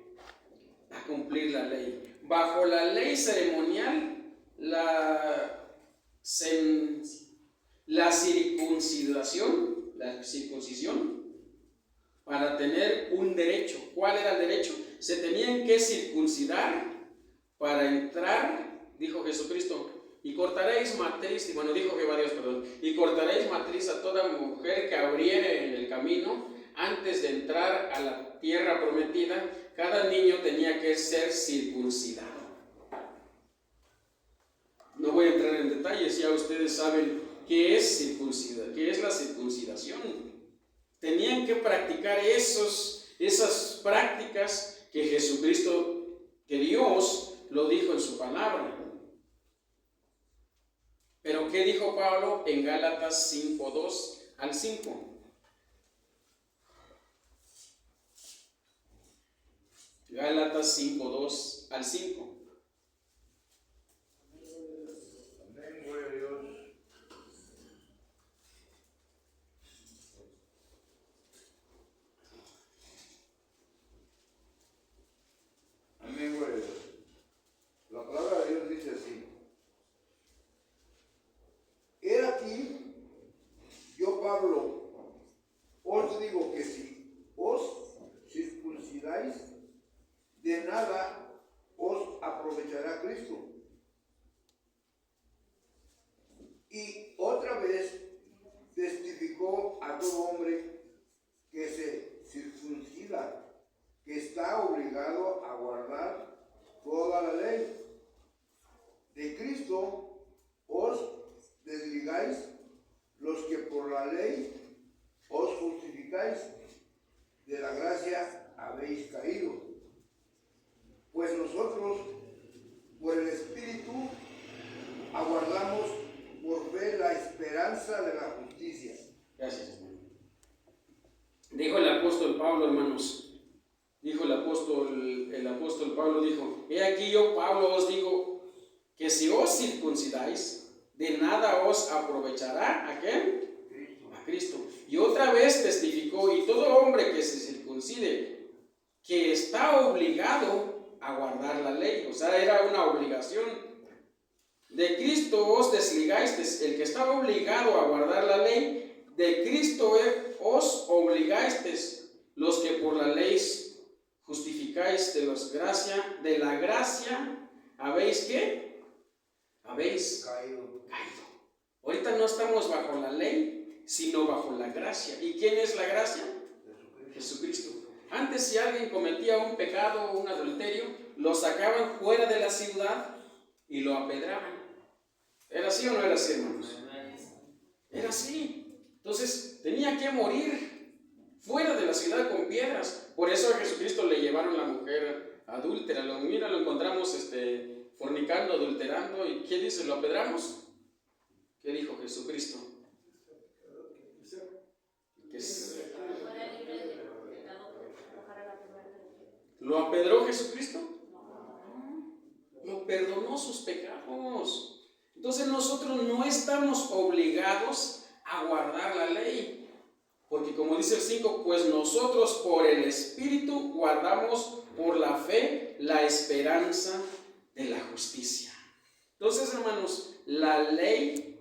A cumplir la ley. Bajo la ley ceremonial, la circuncisión, para tener un derecho. ¿Cuál era el derecho? Se tenían que circuncidar para entrar, dijo Jesucristo, y cortaréis matriz, dijo Jehová Dios, y cortaréis matriz a toda mujer que abriere en el camino. Antes de entrar a la tierra prometida, cada niño tenía que ser circuncidado. No voy a entrar en detalles, ya ustedes saben qué es la circuncisión. Tenían que practicar esas prácticas que Jesucristo, que Dios lo dijo en su palabra. Pero ¿qué dijo Pablo en Gálatas 5:2 al 5? Gálatas 5:2 al 5. Amén, gloria a Dios. Amén, gloria a Dios. La palabra de Dios dice así: He aquí, yo Pablo, os digo que si os circuncidáis, de nada os aprovechará Cristo. Y otra vez testificó a todo hombre que se circuncida, que está obligado a guardar toda la ley. De Cristo os desligáis los que por la ley os justificáis, de la gracia habéis caído. Pues nosotros, por el Espíritu, aguardamos por fe la esperanza de la justicia. Gracias, hermano. Dijo el apóstol Pablo, hermanos. Dijo el apóstol Pablo dijo: He aquí yo, Pablo, os digo que si os circuncidáis, de nada os aprovechará. ¿A quién? A Cristo. Y otra vez testificó: y todo hombre que se circuncide, que está obligado a guardar la ley. O sea, era una obligación. De Cristo os desligáis, el que estaba obligado a guardar la ley, de Cristo os obligáis, los que por la ley justificáis, de la gracia, ¿habéis qué? Habéis caído. Ahorita no estamos bajo la ley, sino bajo la gracia. ¿Y quién es la gracia? Jesucristo. Antes, si alguien cometía un pecado o un adulterio, lo sacaban fuera de la ciudad y lo apedraban. ¿Era así o no era así, hermanos? Era así. Entonces tenía que morir fuera de la ciudad con piedras. Por eso a Jesucristo le llevaron la mujer adúltera. Lo encontramos fornicando, adulterando. ¿Y qué dice? ¿Lo apedramos? ¿Qué dijo Jesucristo? ¿Lo apedró Jesucristo? Lo perdonó sus pecados. Entonces nosotros no estamos obligados a guardar la ley, porque Porque como dice el 5, pues nosotros por el Espíritu guardamos por la fe la esperanza de la justicia. Entonces, hermanos, la ley,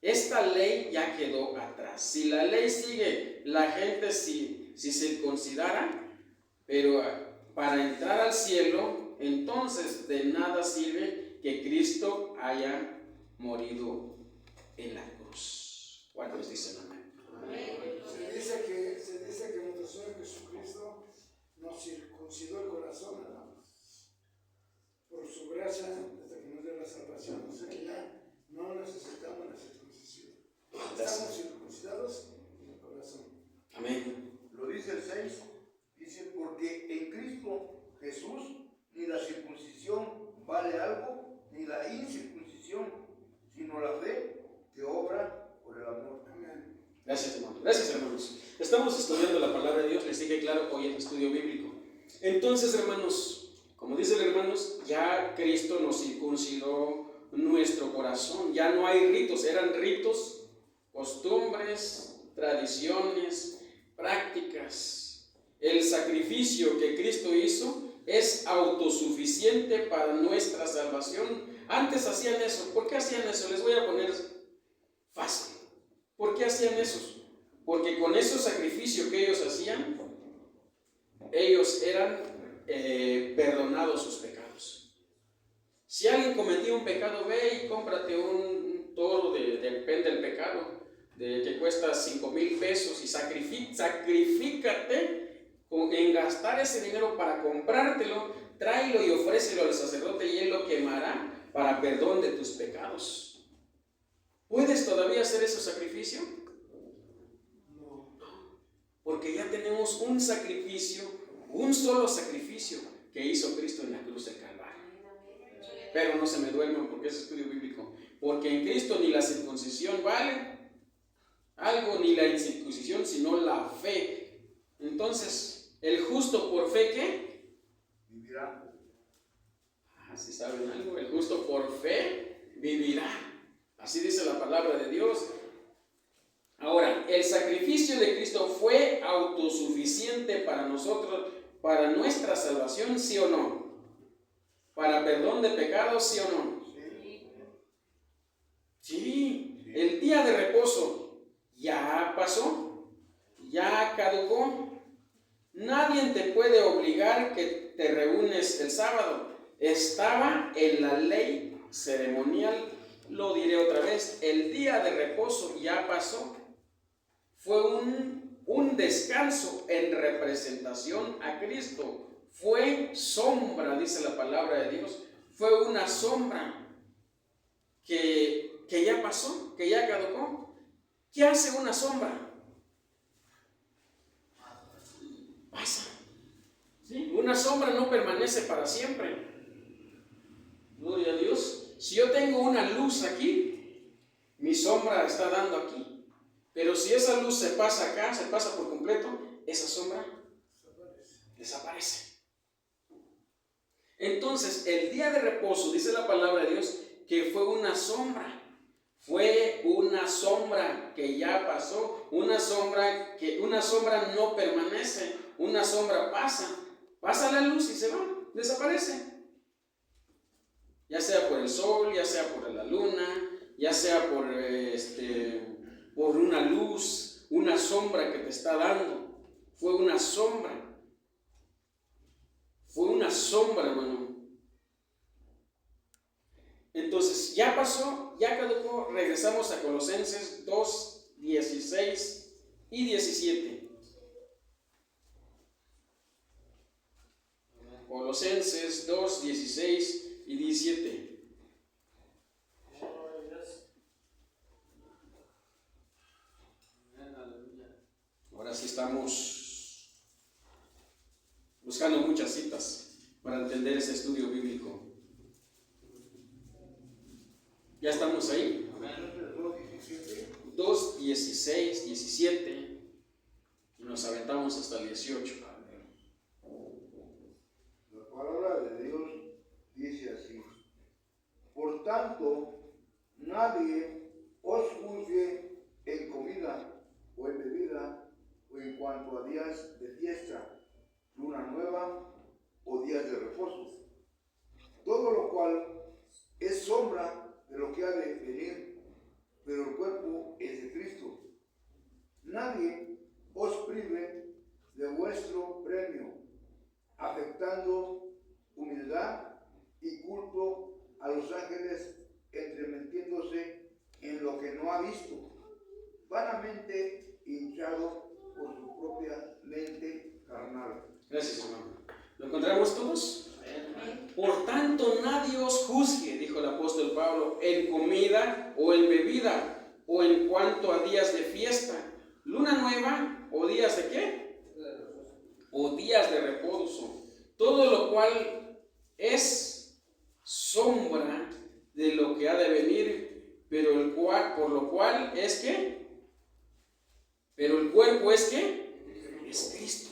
esta ley ya quedó atrás. Si la ley sigue, la gente si circuncidara, pero para entrar al cielo, entonces de nada sirve que Cristo haya morido en la cruz. ¿Cuántos dicen amén? Se dice que nuestro Señor Jesucristo nos circuncidó el corazón, hermano, por su gracia, desde que nos dio la salvación. O sea que ya no necesitamos la circuncisión. Estamos circuncidados en el corazón. Amén. Lo dice el 6, dice, porque en Cristo Jesús ni la circuncisión vale algo, ni la incircuncisión, sino la fe que obra por el amor. Amén. Gracias, hermanos. Gracias, hermanos. Estamos estudiando la palabra de Dios. Les dije claro hoy el estudio bíblico. Entonces, hermanos, como dicen hermanos, ya Cristo nos circuncidó nuestro corazón. Ya no hay ritos. Eran ritos, costumbres, tradiciones, prácticas. El sacrificio que Cristo hizo es autosuficiente para nuestra salvación. Antes hacían eso. ¿Por qué hacían eso? Les voy a poner fácil. ¿Por qué hacían eso? Porque con esos sacrificios que ellos hacían, ellos eran perdonados sus pecados. Si alguien cometía un pecado, ve y cómprate un toro, depende del pecado, que cuesta 5,000 pesos y sacrifícate en gastar ese dinero para comprártelo, tráelo y ofrécelo al sacerdote y él lo quemará para perdón de tus pecados. ¿Puedes todavía hacer ese sacrificio? No. Porque ya tenemos un sacrificio, un solo sacrificio que hizo Cristo en la cruz del Calvario. Pero no se me duerman porque es estudio bíblico. Porque en Cristo ni la circuncisión vale algo, ni la incircuncisión, sino la fe. Entonces, ¿el justo por fe qué? Vivirá. Si saben algo, el justo por fe vivirá. Así dice la palabra de Dios. Ahora, el sacrificio de Cristo fue autosuficiente para nosotros, para nuestra salvación, ¿sí o no? Para perdón de pecados, ¿sí o no? Sí. El día de reposo ya pasó, ya caducó. Nadie te puede obligar que te reúnes el sábado. Estaba en la ley ceremonial. Lo diré otra vez, el día de reposo ya pasó. Fue un descanso en representación a Cristo. Fue sombra, dice la palabra de Dios. Fue una sombra que ya pasó, que ya caducó. ¿Qué hace una sombra? Pasa. ¿Sí? Una sombra no permanece para siempre. Gloria a Dios. Si yo tengo una luz aquí, mi sombra está dando aquí. Pero si esa luz se pasa acá, se pasa por completo, esa sombra desaparece. Entonces, el día de reposo, dice la palabra de Dios, que fue una sombra. Fue una sombra que ya pasó. Una sombra no permanece. Una sombra pasa. Pasa la luz y se va, desaparece. Ya sea por el sol, ya sea por la luna, ya sea por una luz, una sombra que te está dando. Fue una sombra. Fue una sombra, hermano. Entonces, ya pasó, ya caducó. Regresamos a Colosenses 2, 16 y 17. Colosenses 2, 16 y 17. Ahora sí estamos buscando muchas citas para entender ese estudio bíblico. ¿Ya estamos ahí? 2, 16, 17 y nos aventamos hasta el 18. La palabra de Dios dice así: por tanto, nadie os juzgue en comida o en bebida días de fiesta, luna nueva o días de reposo. Todo lo cual es sombra de lo que ha de venir, pero el cuerpo es de Cristo. Nadie os prive de vuestro premio, afectando humildad y culto a los ángeles, entremetiéndose en lo que no ha visto, vanamente hinchado por su propia mente carnal. Gracias, hermano. ¿Lo encontramos todos? Por tanto, nadie os juzgue, dijo el apóstol Pablo, en comida o en bebida, o en cuanto a días de fiesta, luna nueva, o días de qué? O días de reposo. Todo lo cual es sombra de lo que ha de venir, pero el cual, por lo cual es que, pero el cuerpo es que, es Cristo.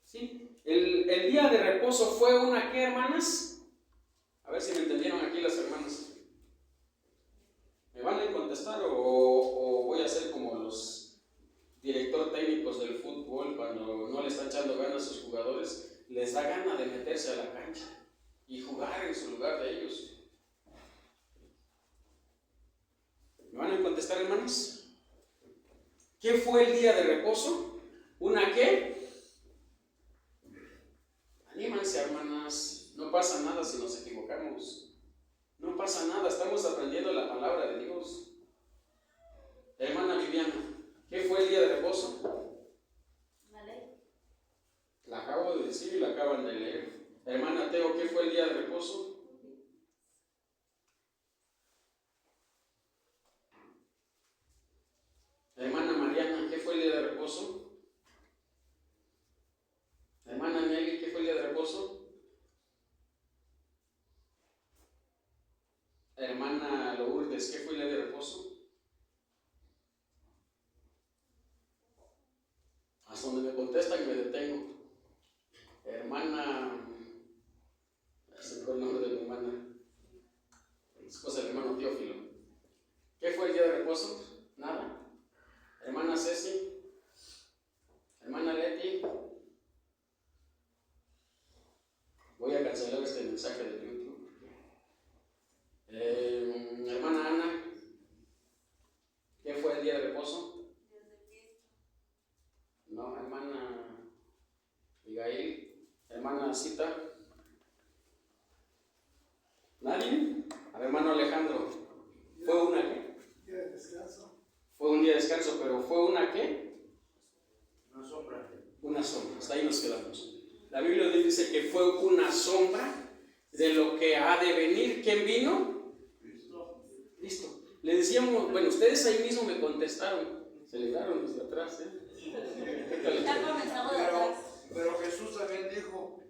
¿Sí? El día de reposo fue una ¿qué, hermanas? A ver si me entendieron aquí las hermanas. ¿Me van a contestar o voy a hacer como los directores técnicos del fútbol cuando no le están echando ganas a sus jugadores? Les da gana de meterse a la cancha y jugar en su lugar de ellos. ¿Me van a contestar, hermanos? ¿Qué fue el día de reposo? ¿Una qué? Anímanse, hermanas. No pasa nada si nos equivocamos. No pasa nada, estamos aprendiendo la palabra de Dios. Hermana Viviana, ¿qué fue el día de reposo? La ley. La acabo de decir y la acaban de leer. Hermana Teo, ¿qué fue el día de reposo? Hermana Mariana, ¿qué fue el día de reposo? Hermana Nelly, ¿qué fue el día de reposo? Hermana Lourdes, ¿qué fue el día de reposo? Hasta donde me contestan me detengo. Hermana, se me fue el nombre de mi hermana, esposa del hermano Teófilo. ¿Qué fue el día de reposo? Nada. Hermana Ceci, hermana Leti, voy a cancelar este mensaje de YouTube. Hermana Ana, ¿qué fue el día de reposo? No, hermana Miguel, hermana Cita, ¿nadie? A ver, hermano Alejandro, ¿fue una qué? Día de descanso. Fue un día de descanso, pero ¿fue una qué? Una sombra. Una sombra, hasta ahí nos quedamos. La Biblia dice que fue una sombra de lo que ha de venir. ¿Quién vino? Cristo. Le decíamos, bueno, ustedes ahí mismo me contestaron, se libraron desde atrás, Ya comenzamos de atrás. Pero Jesús también dijo,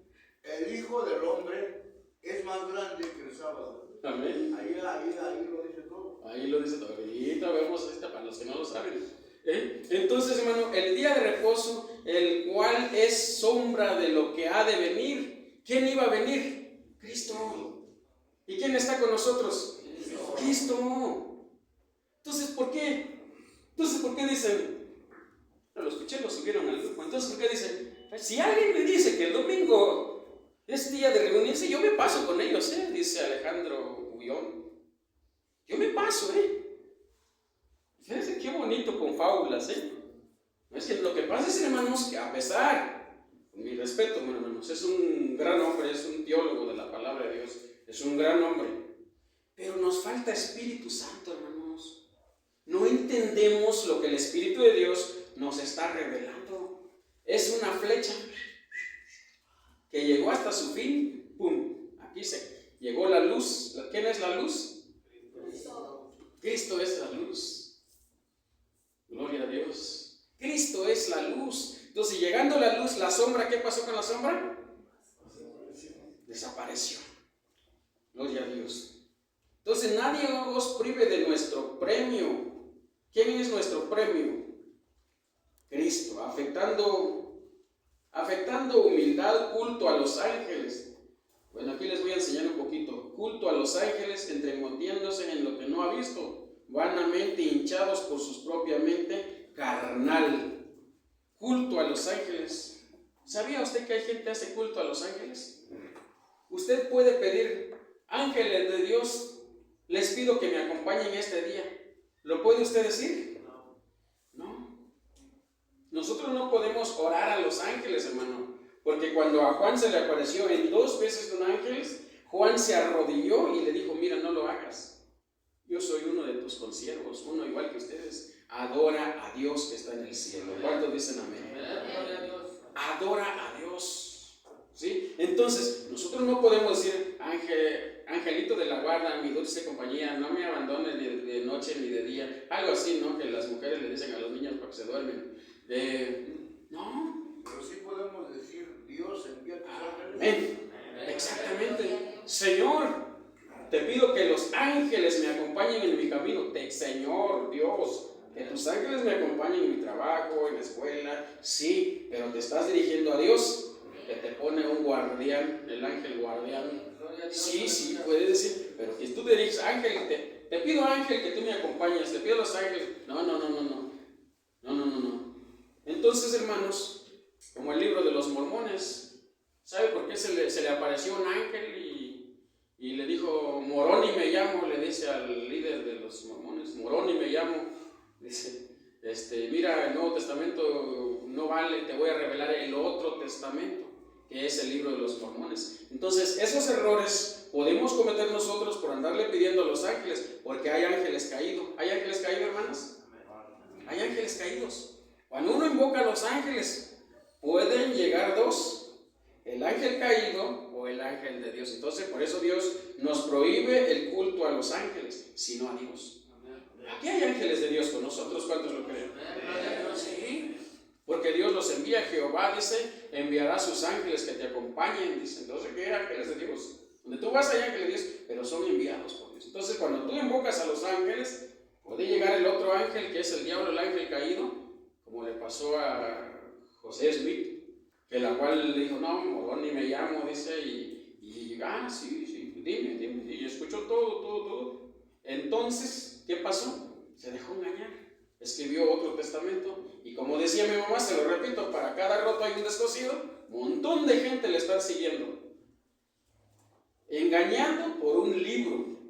el Hijo del Hombre es más grande que el sábado. Amén. Ahí lo dice todo. Ahí lo dice todo. Ahorita vemos para los que no lo saben. Entonces, hermano, el día de reposo, el cual es sombra de lo que ha de venir. ¿Quién iba a venir? Cristo. ¿Y quién está con nosotros? Cristo. Entonces, ¿por qué? ¿por qué dicen? No, lo escuché, lo subieron al grupo. Entonces, ¿por qué dicen? Si alguien me dice que el domingo es día de reunirse, yo me paso con ellos, dice Alejandro Guión. Yo me paso, Fíjense qué bonito con fábulas, Es que lo que pasa es, hermanos, que a pesar, con mi respeto, hermanos, es un gran hombre, es un teólogo de la palabra de Dios, es un gran hombre, pero nos falta Espíritu Santo, hermanos. No entendemos lo que el Espíritu de Dios nos está revelando. Es una flecha que llegó hasta su fin, ¡pum! Aquí se llegó la luz. ¿Quién es la luz? Cristo es la luz. Gloria a Dios. Cristo es la luz. Entonces, llegando la luz, la sombra, ¿qué pasó con la sombra? Desapareció. Gloria a Dios. Entonces, nadie os prive de nuestro premio. ¿Quién es nuestro premio? Cristo, afectando humildad, culto a los ángeles. Bueno, aquí les voy a enseñar un poquito. Culto a los ángeles, entremetiéndose en lo que no ha visto, vanamente hinchados por su propia mente carnal. culto a los ángeles. ¿Sabía usted que hay gente que hace culto a los ángeles? Usted puede pedir: ángeles de Dios, les pido que me acompañen este día. ¿Lo puede usted decir? No. Nosotros no podemos orar a los ángeles, hermano, porque cuando a Juan se le apareció en 2 veces un ángel, Juan se arrodilló y le dijo: mira, no lo hagas. Yo soy uno de tus consiervos, uno igual que ustedes. Adora a Dios que está en el cielo. ¿Cuántos dicen amén? Adora a Dios. ¿Sí? Entonces, nosotros no podemos decir: angelito de la guarda, mi dulce compañía, no me abandones ni de noche ni de día. Algo así, ¿no? Que las mujeres le dicen a los niños para que se duermen. No. Pero sí podemos decir: Dios envía tus ángeles. Amén. Exactamente. Señor, te pido que los ángeles me acompañen en mi camino. Señor Dios, que tus ángeles me acompañen en mi trabajo, en la escuela. Sí, pero te estás dirigiendo a Dios, que te pone un guardián, el ángel guardián. Sí, puedes decir, pero que tú te dices: ángel, te pido ángel que tú me acompañes, te pido los ángeles. No. Entonces, hermanos, como el libro de los mormones, ¿sabe por qué se le apareció un ángel y le dijo: Moroni me llamo? Le dice al líder de los mormones: Moroni me llamo. Dice: mira, el Nuevo Testamento no vale, te voy a revelar el otro testamento, que es el libro de los mormones. Entonces, esos errores podemos cometer nosotros por andarle pidiendo a los ángeles, porque hay ángeles caídos. ¿Hay ángeles caídos, hermanas? Hay ángeles caídos. Cuando uno invoca a los ángeles, pueden llegar 2: el ángel caído o el ángel de Dios. Entonces, por eso Dios nos prohíbe el culto a los ángeles, sino a Dios. Aquí hay ángeles de Dios con nosotros, ¿cuántos lo creen? Sí, porque Dios los envía. Jehová dice: enviará a sus ángeles que te acompañen. Dice, entonces, ¿qué ángeles de Dios? Donde tú vas hay ángeles de Dios, pero son enviados por Dios. Entonces, cuando tú invocas a los ángeles, puede llegar el otro ángel, que es el diablo, el ángel caído, como le pasó a José Smith, que la cual le dijo: no, Moroni me llamo, dice, sí, dime, y escuchó todo. Entonces, ¿qué pasó? Se dejó engañar, escribió otro testamento, y como decía mi mamá, se lo repito, para cada roto hay un descosido. Un montón de gente le está siguiendo, engañando por un libro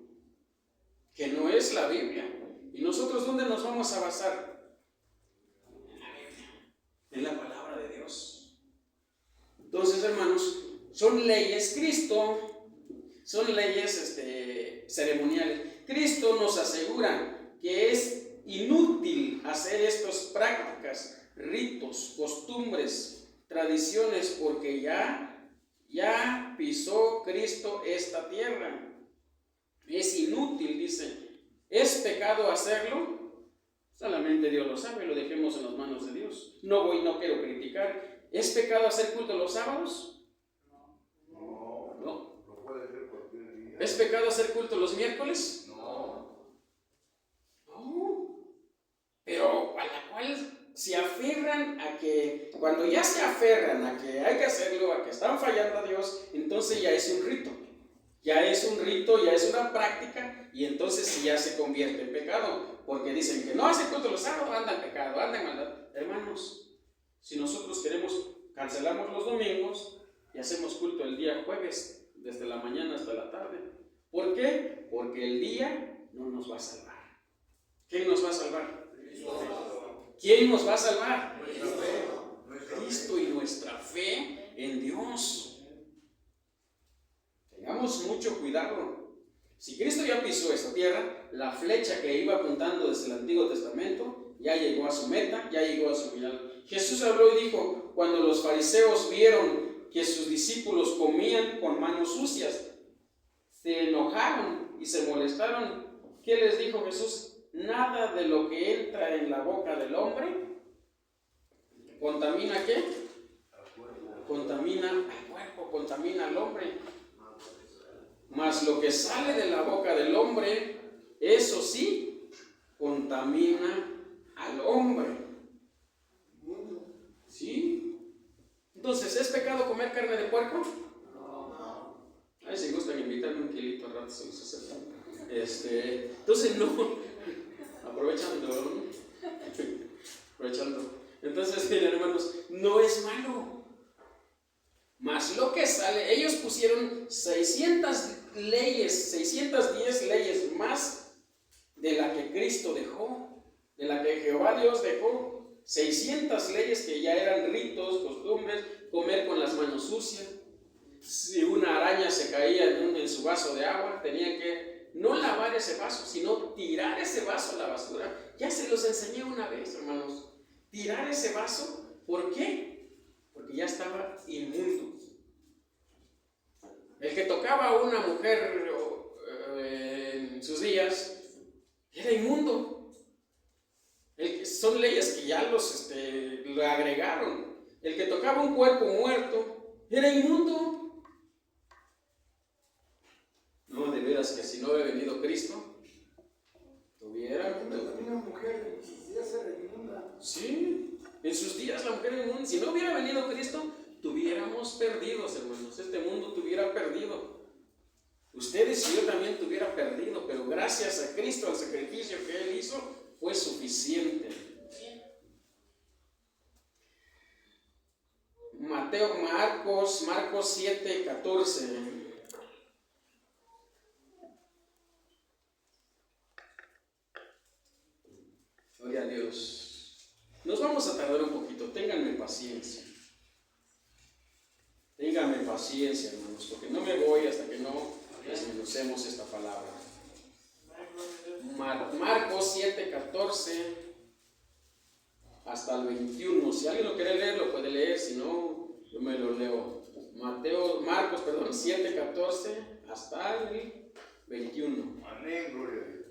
que no es la Biblia. ¿Y nosotros dónde nos vamos a basar? En la Biblia, en la palabra de Dios. Entonces, hermanos, son leyes. Cristo, son leyes ceremoniales. Cristo nos asegura que es inútil hacer estas prácticas, ritos, costumbres, tradiciones, porque ya pisó Cristo esta tierra. Es inútil, dice. ¿Es pecado hacerlo? Solamente Dios lo sabe, lo dejemos en las manos de Dios. No quiero criticar. ¿Es pecado hacer culto los sábados? No. Lo puede hacer cualquier día. ¿Es pecado hacer culto los miércoles? No. Pero a la cual se aferran a que, cuando ya se aferran a que hay que hacerlo, a que están fallando a Dios, entonces ya es un rito. Ya es un rito, ya es una práctica, y entonces sí ya se convierte en pecado, porque dicen que no hace culto los sábados, anda en pecado, anda en maldad. Hermanos, si nosotros cancelamos los domingos y hacemos culto el día jueves, desde la mañana hasta la tarde. ¿Por qué? Porque el día no nos va a salvar. ¿Quién nos va a salvar? ¿Quién nos va a salvar? Cristo y nuestra fe en Dios. Tengamos mucho cuidado. Si Cristo ya pisó esta tierra, la flecha que iba apuntando desde el Antiguo Testamento ya llegó a su meta, ya llegó a su final. Jesús habló y dijo: cuando los fariseos vieron que sus discípulos comían con manos sucias, se enojaron y se molestaron. ¿Qué les dijo Jesús? Nada de lo que entra en la boca del hombre contamina ¿qué? Contamina al cuerpo, contamina al hombre. Mas lo que sale de la boca del hombre, eso sí, contamina al hombre. ¿Sí? Entonces, ¿es pecado comer carne de puerco? No. Ay, si gustan invitarme un kilito al rato, se los aceptan. Entonces, no. Aprovechando. Entonces, miren, hermanos, no es malo. Más lo que sale, ellos pusieron 600 leyes, 610 leyes más de la que Cristo dejó, de la que Jehová Dios dejó. 600 leyes que ya eran ritos, costumbres, comer con las manos sucias. Si una araña se caía en su vaso de agua, tenían que no lavar ese vaso, sino tirar ese vaso a la basura. Ya se los enseñé una vez, hermanos. Tirar ese vaso, ¿por qué? Porque ya estaba inmundo. El que tocaba a una mujer en sus días era inmundo. Son leyes que ya lo agregaron. El que tocaba un cuerpo muerto era inmundo. No, de veras que si no hubiera venido Cristo, tuviera. También una mujer en sus días era inmunda. Sí, en sus días la mujer era inmunda. Si no hubiera venido Cristo, tuviéramos perdidos, hermanos. Este mundo tuviera perdido. Ustedes y yo también tuviera perdido, pero gracias a Cristo, al sacrificio que Él hizo, fue suficiente. Marcos 7, 14. Gloria a Dios. Nos vamos a tardar un poquito, ténganme paciencia. Ténganme paciencia, hermanos, porque no me voy hasta que no desmenuzemos esta palabra. Marcos 7, 14 hasta el 21. Si alguien lo quiere leer, lo puede leer, si no, yo me lo leo. Marcos 7, 14 hasta el 21. Amén, gloria a Dios.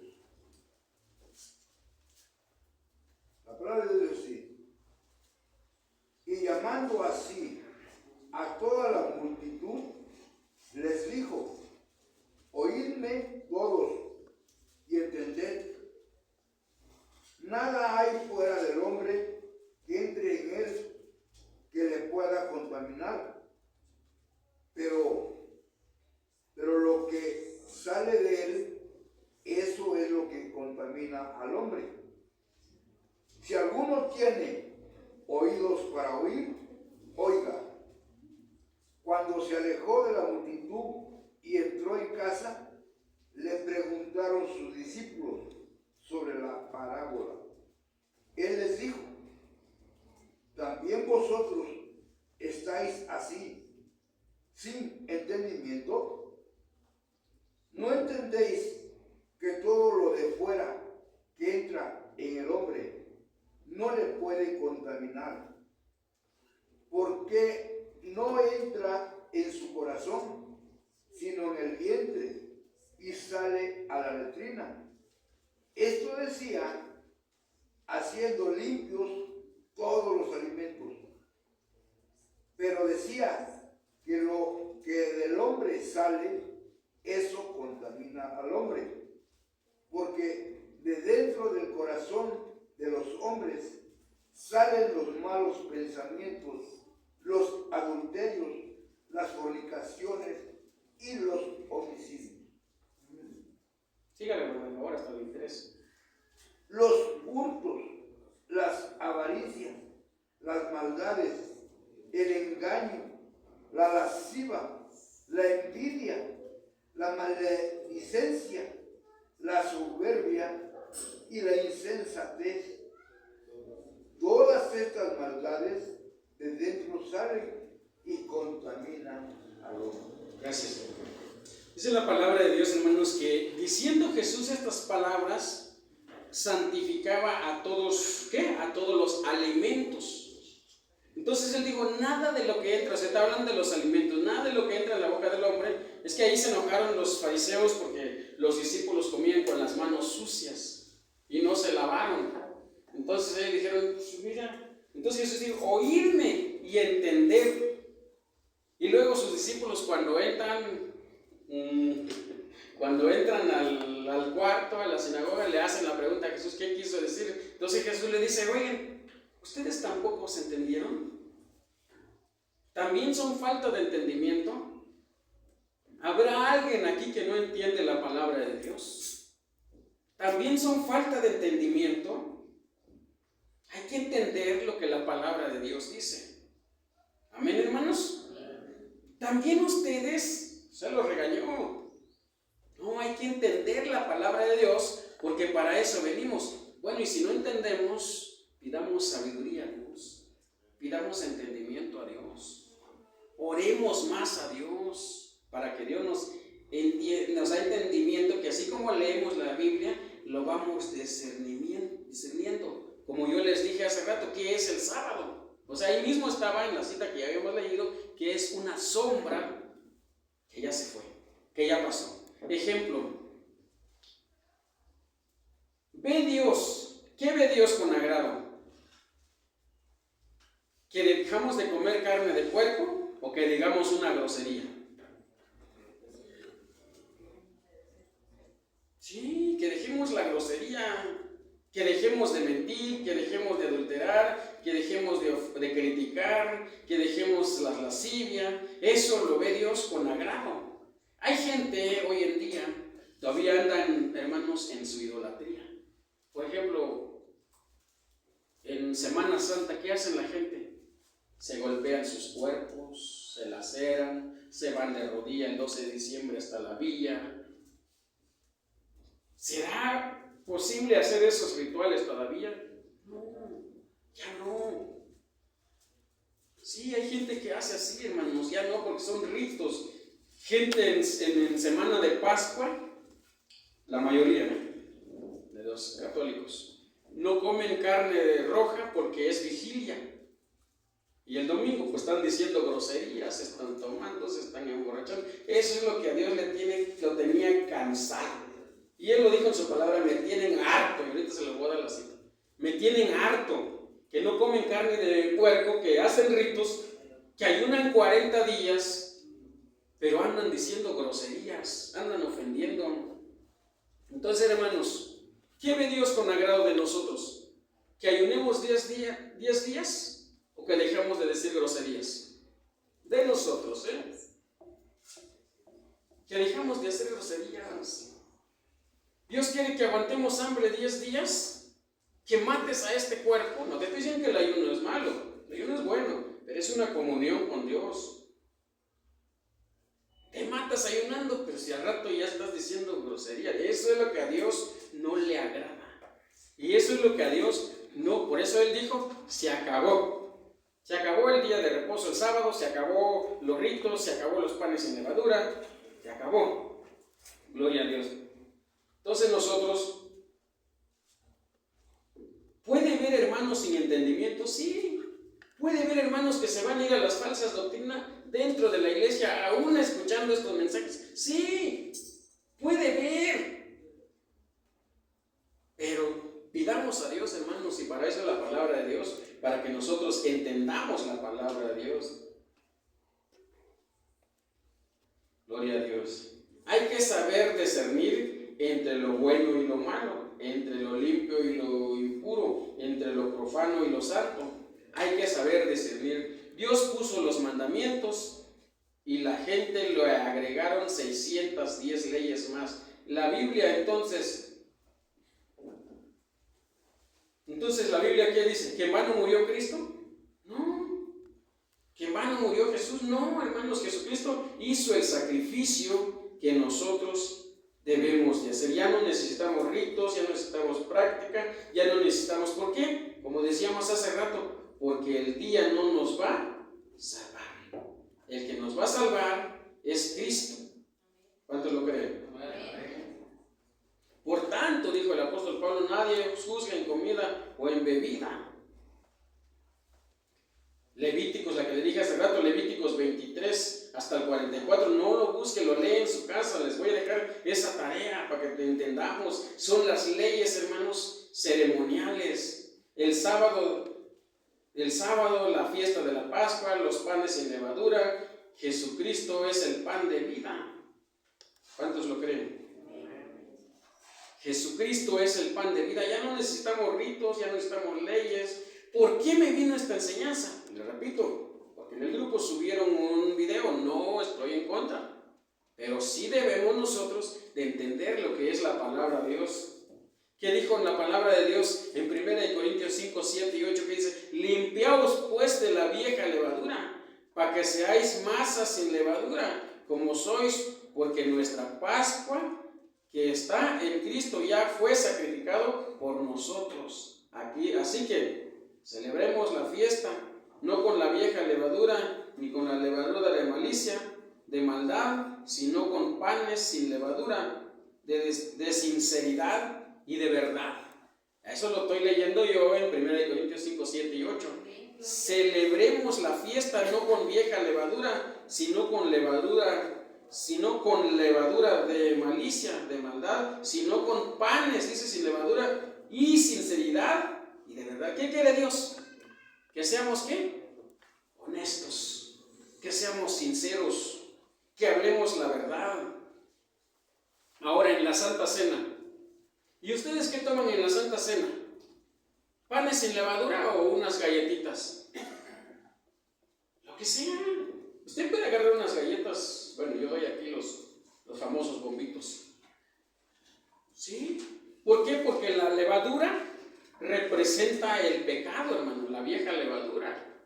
La palabra de Dios sí. Y llamando así a toda la multitud, les dijo: oídme todos y entended. Nada hay fuera del hombre que entre en él que le pueda contaminar, pero lo que sale de él, eso es lo que contamina al hombre. Si alguno tiene oídos para oír, oiga. Cuando se alejó de la multitud y entró en casa, le preguntaron sus discípulos sobre la parábola. Él les dijo: ¿también vosotros estáis así, sin entendimiento? ¿No entendéis que todo lo de fuera que entra en el hombre no le puede contaminar? Porque no entra en su corazón, sino en el vientre, y sale a la letrina. Esto decía, haciendo limpios todos los alimentos. Pero decía que lo que del hombre sale, eso contamina al hombre. Porque de dentro del corazón de los hombres salen los malos pensamientos, los adulterios, las fornicaciones y los homicidios. Sígale, hermano, ahora hasta el interés. Los hurtos, las avaricias, las maldades, el engaño, la lasciva, la envidia, la maledicencia, la soberbia y la insensatez. Todas estas maldades de dentro salen y contaminan al hombre. Gracias, hermano. Dice la palabra de Dios, hermanos, que diciendo Jesús estas palabras, santificaba a todos, ¿qué? A todos los alimentos. Entonces él dijo, nada de lo que entra, se está hablando de los alimentos, nada de lo que entra en la boca del hombre. Es que ahí se enojaron los fariseos porque los discípulos comían con las manos sucias y no se lavaron. Entonces ellos dijeron, pues mira, entonces Jesús dijo, oírme y entender. Y luego sus discípulos cuando entran al cuarto, a la sinagoga, le hacen la pregunta a Jesús, ¿qué quiso decir? Entonces Jesús le dice, oigan, ¿ustedes tampoco se entendieron? ¿También son falta de entendimiento? ¿Habrá alguien aquí que no entiende la palabra de Dios? ¿También son falta de entendimiento? Hay que entender lo que la palabra de Dios dice. Amén, hermanos. También ustedes, se los regañó. No, hay que entender la palabra de Dios, porque para eso venimos. Bueno, y si no entendemos, pidamos sabiduría a Dios, pidamos entendimiento a Dios, oremos más a Dios, para que Dios nos da entendimiento, que así como leemos la Biblia, lo vamos discerniendo. Como yo les dije hace rato, ¿qué es el sábado? O sea, ahí mismo estaba en la cita que ya habíamos leído, que es una sombra que ya se fue, que ya pasó. Ejemplo, ve Dios, ¿qué ve Dios con agrado? ¿Que dejamos de comer carne de puerco o que digamos una grosería? Sí, que dejemos la grosería, que dejemos de mentir, que dejemos de adulterar, que dejemos de criticar, que dejemos la lascivia. Eso lo ve Dios con agrado. Hay gente hoy en día, todavía andan, hermanos, en su idolatría. Por ejemplo, en Semana Santa, ¿qué hacen la gente? Se golpean sus cuerpos, se laceran, se van de rodilla el 12 de diciembre hasta la villa. ¿Será posible hacer esos rituales todavía? No, ya no. Sí, hay gente que hace así, hermanos, ya no, porque son ritos. Gente en semana de Pascua, la mayoría de los católicos, no comen carne roja porque es vigilia. Y el domingo pues están diciendo groserías, están tomando, se están emborrachando. Eso es lo que a Dios lo tenía cansado. Y Él lo dijo en su palabra, me tienen harto, y ahorita se lo voy a dar la cita. Me tienen harto, que no comen carne de puerco, que hacen ritos, que ayunan 40 días, pero andan diciendo groserías, andan ofendiendo. Entonces, hermanos, ¿qué ve Dios con agrado de nosotros? ¿Que ayunemos 10 días o que dejamos de decir groserías? De nosotros, que dejamos de hacer groserías. Dios quiere que aguantemos hambre 10 días, que mates a este cuerpo. No te estoy diciendo que el ayuno es malo, el ayuno es bueno, pero es una comunión con Dios. Te matas ayunando, pero si al rato ya estás diciendo grosería, eso es lo que a Dios no le agrada. Y eso es lo que a Dios no, por eso Él dijo, se acabó. Se acabó el día de reposo el sábado, se acabó los ritos, se acabó los panes sin levadura, se acabó. Gloria a Dios. Entonces nosotros, ¿puede haber hermanos sin entendimiento? Sí. ¿Puede haber hermanos que se van a ir a las falsas doctrinas dentro de la iglesia, aún escuchando estos mensajes? Sí, puede haber. Pero pidamos a Dios, hermanos, y para eso es la palabra de Dios, para que nosotros entendamos la palabra de Dios. Gloria a Dios. Hay que saber discernir entre lo bueno y lo malo, entre lo limpio y lo impuro, entre lo profano y lo santo. Hay que saber discernir. Dios puso los mandamientos y la gente le agregaron 610 leyes más. La Biblia entonces la Biblia ¿qué dice? ¿Que en vano murió Cristo? No. ¿Que en vano murió Jesús? No, hermanos, Jesucristo hizo el sacrificio que nosotros debemos de hacer. Ya no necesitamos ritos, ya no necesitamos práctica, ya no necesitamos. ¿Por qué? Como decíamos hace rato, porque el día no nos va a salvar. El que nos va a salvar es Cristo. ¿Cuántos lo creen? Por tanto, dijo el apóstol Pablo, nadie os juzga en comida o en bebida. Levíticos, la que le dije hace rato, Levíticos 23 hasta el 44, no lo busque, lo lee en su casa, les voy a dejar esa tarea para que te entendamos. Son las leyes, hermanos, ceremoniales. El sábado, la fiesta de la Pascua, los panes sin levadura. Jesucristo es el pan de vida. ¿Cuántos lo creen? Jesucristo es el pan de vida. Ya no necesitamos ritos, ya no necesitamos leyes. ¿Por qué me vino esta enseñanza? Le repito, porque en el grupo subieron un video, no estoy en contra, pero sí debemos nosotros de entender lo que es la palabra de Dios. ¿Qué dijo en la palabra de Dios en 1 Corintios 5, 7 y 8? Que dice: limpiaos pues de la vieja levadura, para que seáis masa sin levadura, como sois, porque nuestra Pascua, que está en Cristo, ya fue sacrificado por nosotros. Así que celebremos la fiesta, no con la vieja levadura, ni con la levadura de malicia, de maldad, sino con panes sin levadura, de sinceridad y de verdad. Eso lo estoy leyendo yo en 1 Corintios 5, 7 y 8. Celebremos la fiesta no con vieja levadura, sino con levadura de malicia, de maldad, sino con panes, dice, sin levadura y sinceridad y de verdad. ¿Qué quiere Dios? Que seamos, ¿qué? Honestos, que seamos sinceros, que hablemos la verdad. Ahora, en la Santa Cena, ¿y ustedes qué toman en la Santa Cena? ¿Panes sin levadura o unas galletitas? Lo que sea. Usted puede agarrar unas galletas, bueno, yo doy aquí los famosos bombitos. ¿Sí? ¿Por qué? Porque la levadura representa el pecado, hermano, la vieja levadura.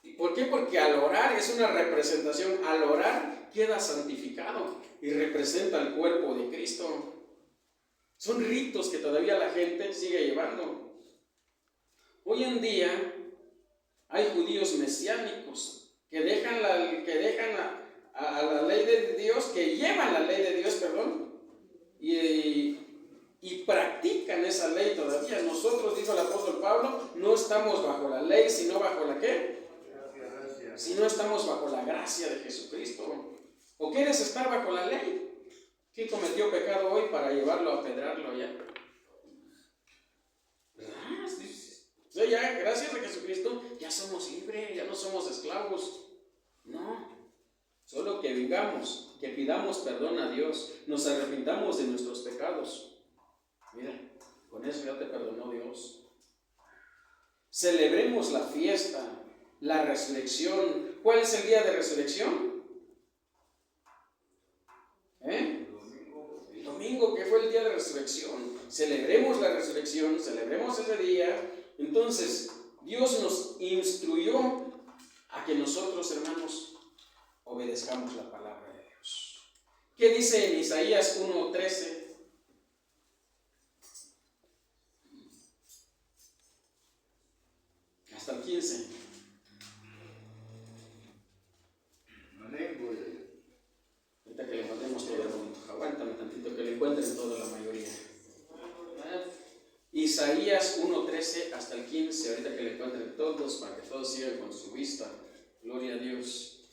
¿Y por qué? Porque al orar es una representación, al orar queda santificado y representa el cuerpo de Cristo. Son ritos que todavía la gente sigue llevando. Hoy en día hay judíos mesiánicos que dejan a la ley de Dios, que llevan la ley de Dios, y practican esa ley todavía. Nosotros, dijo el apóstol Pablo, no estamos bajo la ley, sino bajo la ¿qué? Si no estamos bajo la gracia de Jesucristo. ¿O quieres estar bajo la ley? ¿Quién cometió pecado hoy para llevarlo a apedrearlo allá? ¿Verdad? O ya, gracias a Jesucristo, ya somos libres, ya no somos esclavos. No, solo que vengamos, que pidamos perdón a Dios, nos arrepintamos de nuestros pecados. Mira, con eso ya te perdonó Dios. Celebremos la fiesta, la resurrección. ¿Cuál es el día de resurrección? El domingo, que fue el día de resurrección. Celebremos la resurrección, celebremos ese día. Entonces, Dios nos instruyó a que nosotros, hermanos, obedezcamos la palabra de Dios. ¿Qué dice en Isaías 1:13? Hasta el 15. Ahorita que le mandemos todo el mundo. Aguántame tantito que le encuentren toda la mayoría. Isaías 1:13 hasta el 15. Ahorita que le encuentren todos, para que todos sigan con su vista. Gloria a Dios.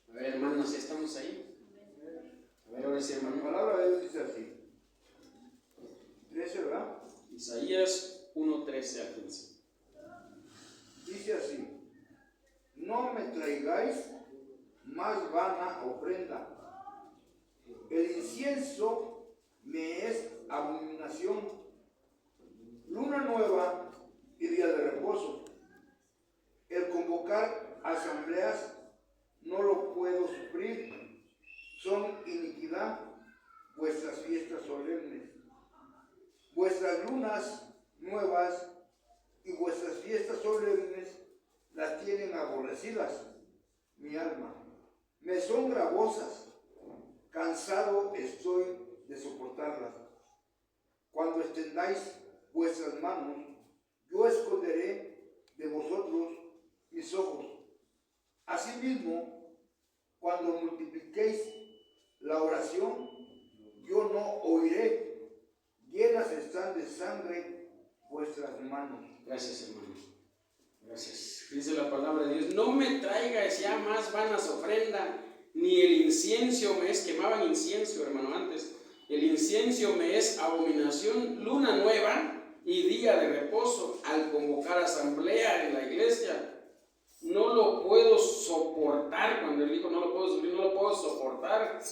A ver, hermanos, ¿ya estamos ahí? A ver, ahora sí, hermano. La palabra de Dios dice así. 13, ¿verdad? Isaías 1:13 al 15. Dice así: no me traigáis más vana ofrenda. El incienso me es abominación. Luna nueva y día de reposo. El convocar asambleas no lo puedo sufrir. Son iniquidad vuestras fiestas solemnes. Vuestras lunas nuevas y vuestras fiestas solemnes las tienen aborrecidas mi alma. Me son gravosas, cansado estoy de soportarlas. Cuando extendáis vuestras manos, yo esconderé de vosotros mis ojos. Asimismo, cuando multipliquéis la oración, yo no oiré. Llenas están de sangre vuestras manos. Gracias, hermano. Gracias. Dice la palabra de Dios: no me traigas ya más vanas ofrendas, ni el incienso me es, quemaban incienso, hermano, antes. El incienso me es abominación, luna nueva y día de reposo. Al convocar asamblea en la iglesia, no lo puedo soportar. Cuando él dijo no lo puedo sufrir, no lo puedo soportar.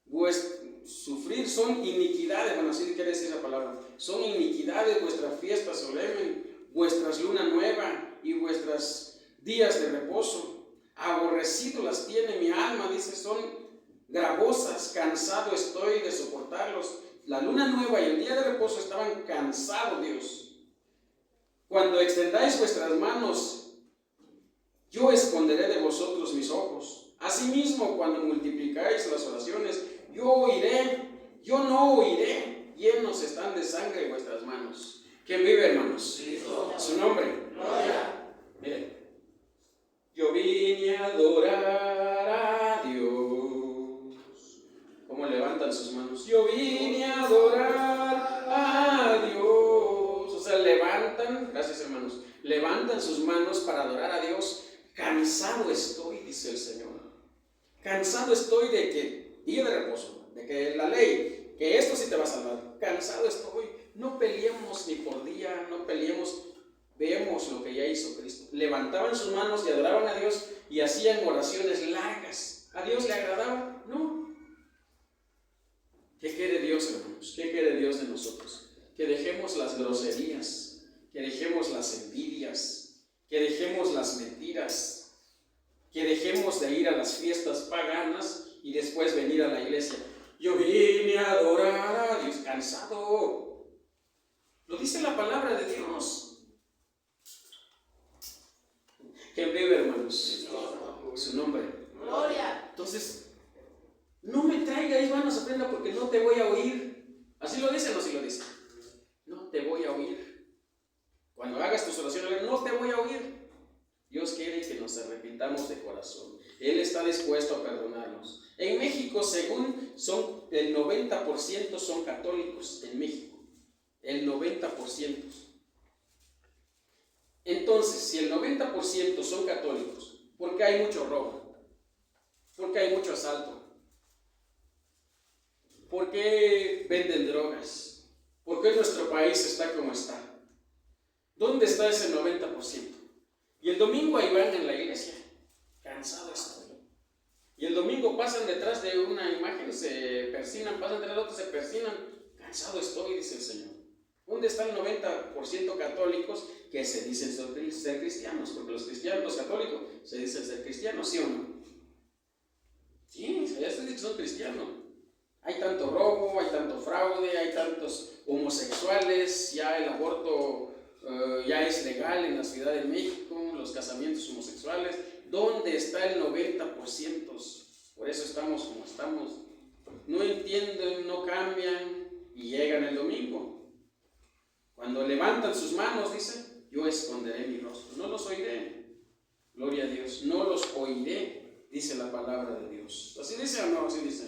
Pues sufrir son iniquidades, bueno, así quiere decir la palabra. Son iniquidades vuestras fiestas solemnes, vuestras luna nueva y vuestras días de reposo. Aborrecido las tiene mi alma, dice, son gravosas, cansado estoy de soportarlos. La luna nueva y el día de reposo estaban cansados, Dios. Cuando extendáis vuestras manos, yo esconderé de vosotros mis ojos. Asimismo, cuando multiplicáis las oraciones, yo oiré, yo no oiré. Llenos están de sangre vuestras manos. ¿Quién vive, hermanos? A su nombre. Gloria. Miren. Yo vine a adorar a Dios. ¿Cómo levantan sus manos? Yo vine a adorar a Dios. O sea, levantan, gracias hermanos, levantan sus manos para adorar a Dios. Cansado estoy, dice el Señor. Cansado estoy de que, día de reposo, de que la ley, que esto sí te va a salvar. Cansado estoy. No peleemos ni por día, no peleemos. Veamos lo que ya hizo Cristo. Levantaban sus manos y adoraban a Dios y hacían oraciones largas. ¿A Dios le agradaba? No. ¿Qué quiere Dios, hermanos? ¿Qué quiere Dios de nosotros? Que dejemos las groserías, que dejemos las envidias, que dejemos las mentiras, que dejemos de ir a las fiestas paganas y después venir a la iglesia. Yo vine a adorar a Dios, cansado. Lo dice la palabra de Dios. ¿Quién vive, hermanos? Su nombre. Gloria. Entonces, no me traigáis vanas ofrendas porque no te voy a oír. ¿Así lo dice o no así lo dice? No te voy a oír. Cuando hagas tus oraciones, no te voy a oír. Dios quiere que nos arrepintamos de corazón. Él está dispuesto a perdonarnos. En México, según son el 90% son católicos en México. El 90%. Entonces, si el 90% son católicos, ¿por qué hay mucho robo? ¿Por qué hay mucho asalto? ¿Por qué venden drogas? ¿Por qué nuestro país está como está? ¿Dónde está ese 90%? Y el domingo ahí van en la iglesia, cansado estoy. Y el domingo pasan detrás de una imagen, se persinan, pasan detrás de otros, se persinan, cansado estoy, dice el Señor. ¿Dónde están el 90% católicos que se dicen ser cristianos? Porque los cristianos, los católicos, se dicen ser cristianos, ¿sí o no? Sí, ya se dice que son cristianos. Hay tanto robo, hay tanto fraude, hay tantos homosexuales, ya el aborto ya es legal en la Ciudad de México, los casamientos homosexuales. ¿Dónde está el 90%? Por eso estamos como estamos. No entienden, no cambian y llegan el domingo. Cuando levantan sus manos, dice, yo esconderé mi rostro, no los oiré. Gloria a Dios, no los oiré, dice la palabra de Dios. ¿Así dice o no? Así dice.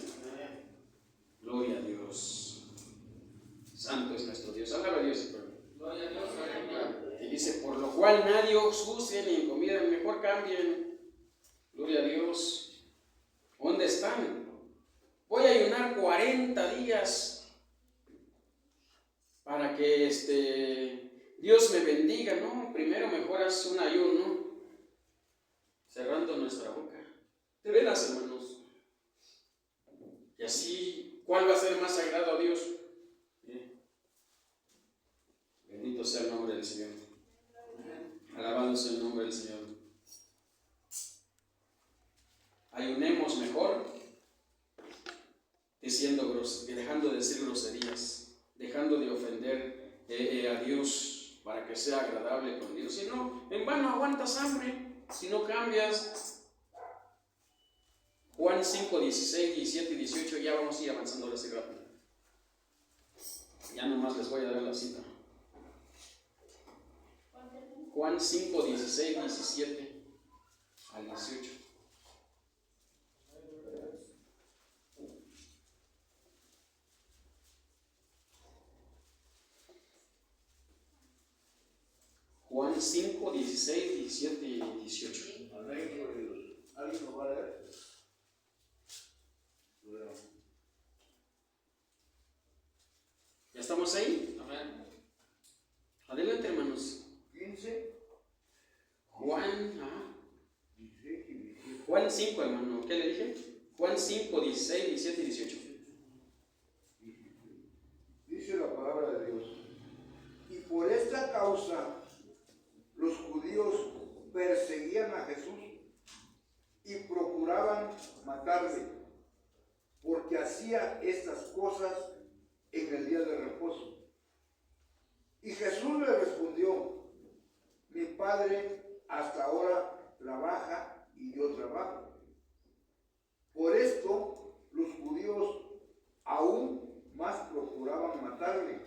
Gloria a Dios. Santo es nuestro Dios. Alaba a Dios. Gloria a Dios. Y dice, por lo cual nadie os juzgue ni en comida, mejor cambien. Gloria a Dios. ¿Dónde están? Voy a ayunar 40 días. Para que Dios me bendiga, ¿no? Primero mejor haz un ayuno, cerrando nuestra boca. De veras, hermanos. Y así, ¿cuál va a ser más sagrado a Dios? Bendito sea el nombre del Señor. Alabado sea el nombre del Señor. Ayunemos mejor, dejando de decir groserías. Dejando de ofender a Dios para que sea agradable con Dios. Si no, en vano aguantas hambre, si no cambias. Juan 5, 16, 17 y 18, ya vamos a ir avanzando ahora sí rápido. Ya nomás les voy a dar la cita. Juan 5, 16, 17 al 18. Juan 5, 16, 17 y 18. ¿Alguien lo va a leer? ¿Ya estamos ahí? Amén. Adelante, hermanos. 15. Juan 16 y 17. Juan 5, hermano. ¿Qué le dije? Juan 5, 16, 17 y 18. Dice la palabra de Dios. Y por esta causa los judíos perseguían a Jesús procuraban matarle, porque hacía estas cosas en el día de reposo. Y Jesús le respondió: mi Padre hasta ahora trabaja y yo trabajo. Por esto los judíos aún más procuraban matarle,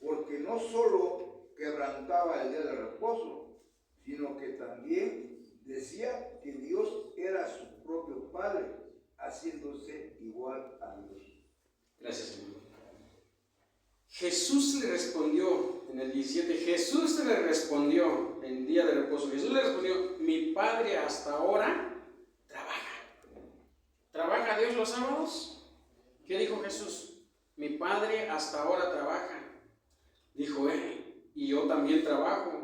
porque no solo quebrantaba el día de reposo, sino que también decía que Dios era su propio Padre, haciéndose igual a Dios. Gracias, Señor. Jesús le respondió en el 17, Jesús le respondió en el día de reposo, Jesús le respondió: mi Padre hasta ahora trabaja. ¿Trabaja Dios los sábados? ¿Qué dijo Jesús? Mi Padre hasta ahora trabaja. Dijo él, y yo también trabajo.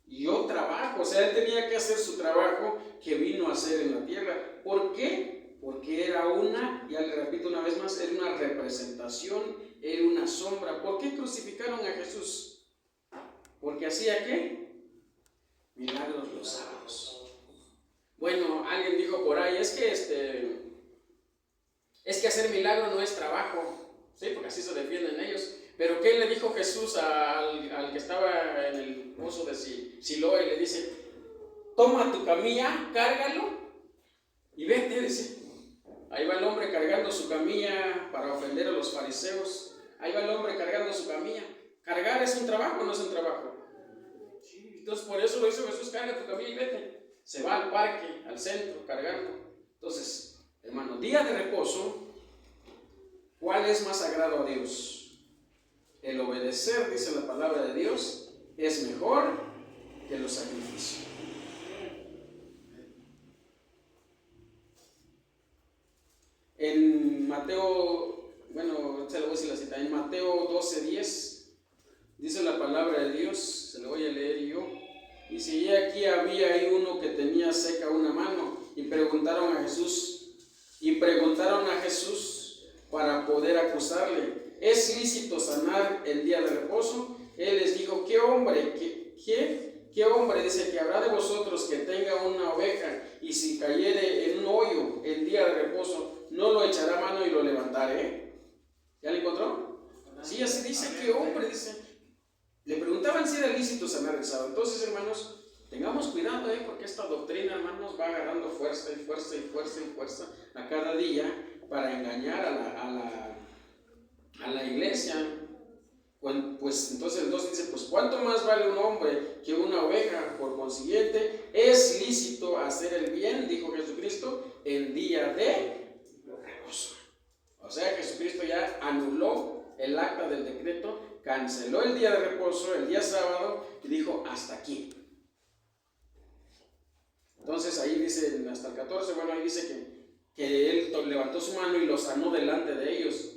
Y yo trabajo, o sea, él tenía que hacer su trabajo que vino a hacer en la tierra. ¿Por qué? Porque era ya le repito una vez más, era una representación, era una sombra. ¿Por qué crucificaron a Jesús? Porque hacía ¿qué? Milagros los sábados. Bueno, alguien dijo por ahí, es que hacer milagro no es trabajo, ¿sí? Porque así se defienden ellos. Pero ¿qué le dijo Jesús al que estaba en el pozo de Siloé? Y le dice: toma tu camilla, cárgalo y vete, dice. Ahí va el hombre cargando su camilla para ofender a los fariseos. Ahí va el hombre cargando su camilla. ¿Cargar es un trabajo o no es un trabajo? Sí, entonces por eso lo hizo Jesús: carga tu camilla y vete. Se va al parque, al centro, cargando. Entonces, hermano, día de reposo, ¿cuál es más sagrado a Dios? El obedecer, dice la palabra de Dios, es mejor que los sacrificios. En Mateo, se le voy a decir la cita, en Mateo 12:10, dice la palabra de Dios, se lo voy a leer yo. Dice: y aquí había ahí uno que tenía seca una mano, y preguntaron a Jesús para poder acusarle: ¿es lícito sanar el día de reposo? Él les dijo: ¿qué hombre, dice, que habrá de vosotros que tenga una oveja, y si cayere en un hoyo el día de reposo, no lo echará mano y lo levantaré? ¿Ya lo encontró? Sí, así dice. ¿Qué hombre? Dice. Le preguntaban si era lícito sanar el sábado. Entonces, hermanos, tengamos cuidado, porque esta doctrina, hermanos, va agarrando fuerza y fuerza y fuerza y fuerza a cada día para engañar a la iglesia. Pues entonces el 2 dice: pues ¿cuánto más vale un hombre que una oveja? Por consiguiente, es lícito hacer el bien, dijo Jesucristo, en día de reposo. O sea, Jesucristo ya anuló el acta del decreto, canceló el día de reposo, el día sábado, y dijo: hasta aquí. Entonces ahí dice, hasta el 14, ahí dice que él levantó su mano y lo sanó delante de ellos.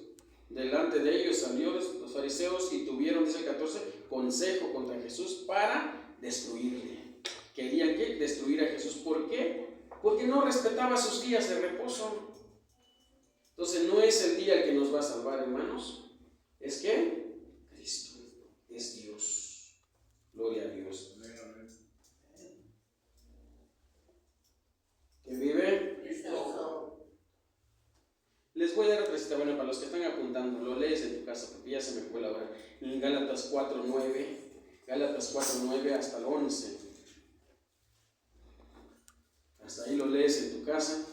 Delante de ellos salió los fariseos y tuvieron, dice el 14, consejo contra Jesús para destruirle. Querían ¿qué? Destruir a Jesús. ¿Por qué? Porque no respetaba sus días de reposo. Entonces no es el día el que nos va a salvar, hermanos. Es que Cristo es Dios. Gloria a Dios. ¿Quién vive? Les voy a dar otra cita, para los que están apuntando, lo lees en tu casa porque ya se me fue la hora. En Gálatas 4:9 hasta el 11. Hasta ahí lo lees en tu casa.